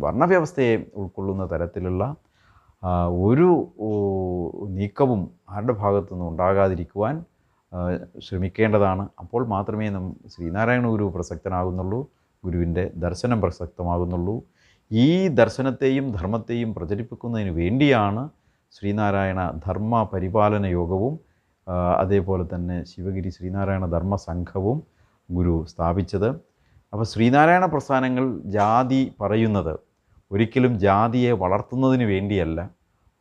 A: വർണ്ണവ്യവസ്ഥയെ ഉൾക്കൊള്ളുന്ന തരത്തിലുള്ള ഒരു നീക്കവും ആരുടെ ഭാഗത്തുനിന്നും ഉണ്ടാകാതിരിക്കുവാൻ ശ്രമിക്കേണ്ടതാണ്. അപ്പോൾ മാത്രമേ ശ്രീനാരായണ ഗുരു പ്രസക്തനാകുന്നുള്ളൂ, ഗുരുവിൻ്റെ ദർശനം പ്രസക്തമാകുന്നുള്ളൂ. ഈ ദർശനത്തെയും ധർമ്മത്തെയും പ്രചരിപ്പിക്കുന്നതിന് വേണ്ടിയാണ് ശ്രീനാരായണ ധർമ്മ പരിപാലന യോഗവും അതേപോലെ തന്നെ ശിവഗിരി ശ്രീനാരായണ ധർമ്മ സംഘവും ഗുരു സ്ഥാപിച്ചത്. അപ്പോൾ ശ്രീനാരായണ പ്രസ്ഥാനങ്ങൾ ജാതി പറയുന്നത് ഒരിക്കലും ജാതിയെ വളർത്തുന്നതിന് വേണ്ടിയല്ല,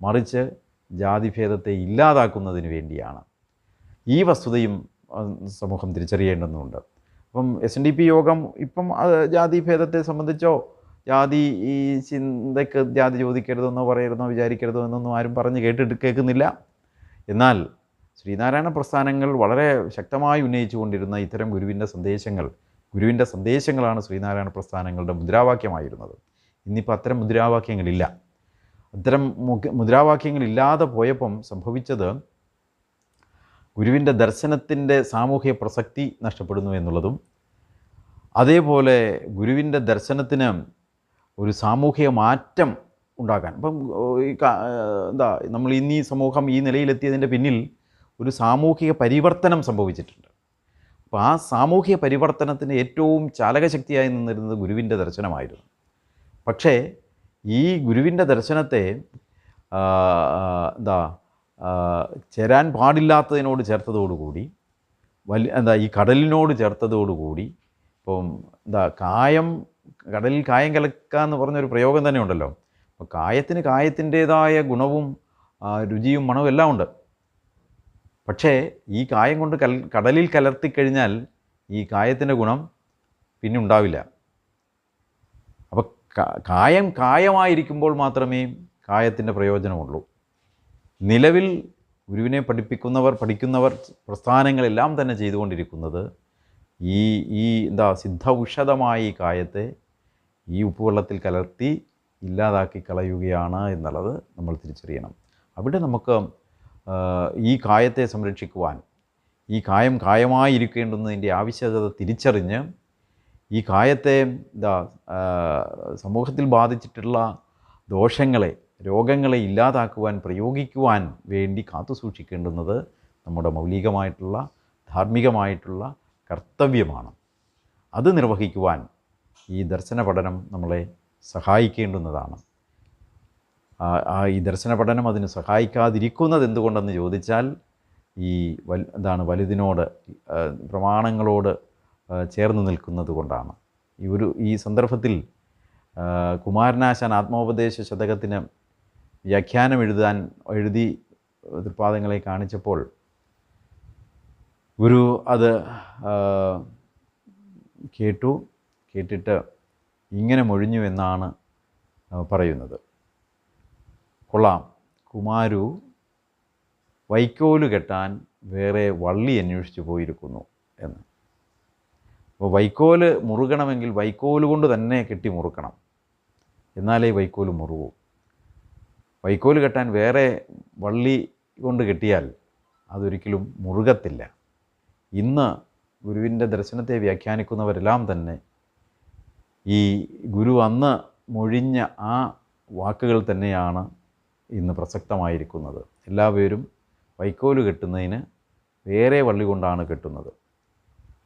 A: മറിച്ച് ജാതിഭേദത്തെ ഇല്ലാതാക്കുന്നതിന് വേണ്ടിയാണ്. ഈ വസ്തുതയും സമൂഹം തിരിച്ചറിയേണ്ടതുണ്ട്. അപ്പം SNDP യോഗം ഇപ്പം ജാതിഭേദത്തെ സംബന്ധിച്ചോ ജാതി ഈ ചിന്തയ്ക്ക് ജാതി ചോദിക്കരുതെന്നോ പറയരുതെന്നോ വിചാരിക്കരുതോ എന്നൊന്നും ആരും പറഞ്ഞ് കേൾക്കുന്നില്ല. എന്നാൽ ശ്രീനാരായണ പ്രസ്ഥാനങ്ങൾ വളരെ ശക്തമായി ഉന്നയിച്ചു കൊണ്ടിരുന്ന ഇത്തരം ഗുരുവിൻ്റെ സന്ദേശങ്ങളാണ് ശ്രീനാരായണ പ്രസ്ഥാനങ്ങളുടെ മുദ്രാവാക്യമായിരുന്നത്. ഇന്നിപ്പോൾ അത്തരം മുദ്രാവാക്യങ്ങളില്ല. അത്തരം മുദ്രാവാക്യങ്ങളില്ലാതെ പോയപ്പം സംഭവിച്ചത് ഗുരുവിൻ്റെ ദർശനത്തിൻ്റെ സാമൂഹിക പ്രസക്തി നഷ്ടപ്പെടുന്നു എന്നുള്ളതും, അതേപോലെ ഗുരുവിൻ്റെ ദർശനത്തിന് ഒരു സാമൂഹിക മാറ്റം ഉണ്ടാക്കാൻ ഇപ്പം നമ്മൾ ഇന്ന് ഈ സമൂഹം ഈ നിലയിലെത്തിയതിൻ്റെ പിന്നിൽ ഒരു സാമൂഹിക പരിവർത്തനം സംഭവിച്ചിട്ടുണ്ട്. അപ്പോൾ ആ സാമൂഹിക പരിവർത്തനത്തിന് ഏറ്റവും ചാലകശക്തിയായി നിന്നിരുന്നത് ഗുരുവിൻ്റെ ദർശനമായിരുന്നു. പക്ഷേ ഈ ഗുരുവിൻ്റെ ദർശനത്തെ ചേരാൻ പാടില്ലാത്തതിനോട് ചേർത്തതോടുകൂടി ഈ കടലിനോട് ചേർത്തതോടുകൂടി ഇപ്പം കടലിൽ കായം കലക്കുക എന്ന് പറഞ്ഞൊരു പ്രയോഗം തന്നെ ഉണ്ടല്ലോ. അപ്പോൾ കായത്തിന് കായത്തിൻ്റേതായ ഗുണവും രുചിയും മണവും എല്ലാം ഉണ്ട്. പക്ഷേ ഈ കായം കൊണ്ട് കടലിൽ കലർത്തിക്കഴിഞ്ഞാൽ ഈ കായത്തിൻ്റെ ഗുണം പിന്നെ ഉണ്ടാവില്ല. അപ്പോൾ കായമായിരിക്കുമ്പോൾ മാത്രമേ കായത്തിൻ്റെ പ്രയോജനമുള്ളൂ. നിലവിൽ ഗുരുവിനെ പഠിക്കുന്നവർ പ്രസ്ഥാനങ്ങളെല്ലാം തന്നെ ചെയ്തുകൊണ്ടിരിക്കുന്നത് ഈ സിദ്ധ ഔഷധമായ ഈ കായത്തെ ഈ ഉപ്പുവെള്ളത്തിൽ കലർത്തി ഇല്ലാതാക്കി കളയുകയാണ് എന്നുള്ളത് നമ്മൾ തിരിച്ചറിയണം. അവിടെ നമുക്ക് ഈ കായത്തെ സംരക്ഷിക്കുവാൻ, ഈ കായമായിരിക്കേണ്ടുന്നതിൻ്റെ ആവശ്യകത തിരിച്ചറിഞ്ഞ് ഈ കായത്തെ സമൂഹത്തിൽ ബാധിച്ചിട്ടുള്ള രോഗങ്ങളെ ഇല്ലാതാക്കുവാൻ, പ്രയോഗിക്കുവാൻ വേണ്ടി കാത്തു സൂക്ഷിക്കേണ്ടുന്നത് നമ്മുടെ മൗലികമായിട്ടുള്ള ധാർമ്മികമായിട്ടുള്ള കർത്തവ്യമാണ്. അത് നിർവഹിക്കുവാൻ ഈ ദർശന പഠനം നമ്മളെ സഹായിക്കേണ്ടുന്നതാണ്. ഈ ദർശന പഠനം അതിന് സഹായിക്കാതിരിക്കുന്നത് എന്തുകൊണ്ടെന്ന് ചോദിച്ചാൽ ഈ വലുതിനോട് പ്രമാണങ്ങളോട് ചേർന്ന് നിൽക്കുന്നത് കൊണ്ടാണ്. ഈ സന്ദർഭത്തിൽ കുമാരനാശാൻ ആത്മോപദേശ ശതകത്തിന് വ്യാഖ്യാനം എഴുതി തൃപ്പാദങ്ങളെ കാണിച്ചപ്പോൾ ഗുരു അത് കേട്ടിട്ട് ഇങ്ങനെ മൊഴിഞ്ഞു എന്നാണ് പറയുന്നത്. കൊള്ളാം, കുമാരു വൈക്കോല് കെട്ടാൻ വേറെ വള്ളി അന്വേഷിച്ച് പോയിരിക്കുന്നു എന്ന്. അപ്പോൾ വൈക്കോല് മുറുകണമെങ്കിൽ വൈക്കോല് കൊണ്ട് തന്നെ കെട്ടി മുറുക്കണം. എന്നാലേ വൈക്കോൽ മുറുകൂ. വൈക്കോൽ കെട്ടാൻ വേറെ വള്ളി കൊണ്ട് കെട്ടിയാൽ അതൊരിക്കലും മുറുകത്തില്ല. ഇന്ന് ഗുരുവിൻ്റെ ദർശനത്തെ വ്യാഖ്യാനിക്കുന്നവരെല്ലാം തന്നെ ഈ ഗുരു അന്ന് മൊഴിഞ്ഞ ആ വാക്കുകൾ തന്നെയാണ് ഇന്ന് പ്രസക്തമായിരിക്കുന്നത്. എല്ലാവരും വൈക്കോൽ കെട്ടുന്നതിന് വേറെ വള്ളി കൊണ്ടാണ് കെട്ടുന്നത്.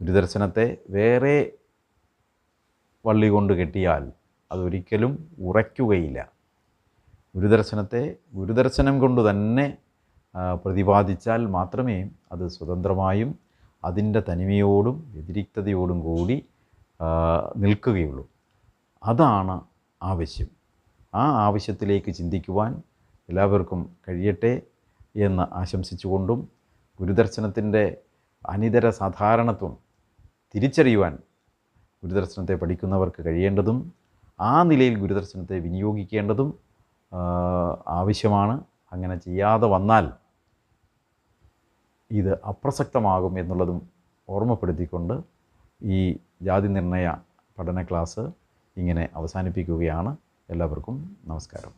A: ഗുരുദർശനത്തെ വേറെ വള്ളി കൊണ്ട് കെട്ടിയാൽ അതൊരിക്കലും ഉറയ്ക്കുകയില്ല. ഗുരുദർശനത്തെ ഗുരുദർശനം കൊണ്ട് തന്നെ പ്രതിപാദിച്ചാൽ മാത്രമേ അത് സ്വതന്ത്രമായും അതിൻ്റെ തനിമയോടും വ്യതിരിക്തതയോടും കൂടി നിൽക്കുകയുള്ളൂ. അതാണ് ആവശ്യം. ആ ആവശ്യത്തിലേക്ക് ചിന്തിക്കുവാൻ എല്ലാവർക്കും കഴിയട്ടെ എന്ന് ആശംസിച്ചുകൊണ്ടും ഗുരുദർശനത്തിൻ്റെ അനിതര സാധാരണത്വം തിരിച്ചറിയുവാൻ ഗുരുദർശനത്തെ പഠിക്കുന്നവർക്ക് കഴിയേണ്ടതും ആ നിലയിൽ ഗുരുദർശനത്തെ വിനിയോഗിക്കേണ്ടതും ആവശ്യമാണ്. അങ്ങനെ ചെയ്യാതെ വന്നാൽ ഇത് അപ്രസക്തമാകും എന്നുള്ളതും ഓർമ്മപ്പെടുത്തിക്കൊണ്ട് ഈ ജാതി നിർണയ പഠന ക്ലാസ് ഇങ്ങനെ അവസാനിപ്പിക്കുകയാണ്. എല്ലാവർക്കും നമസ്കാരം.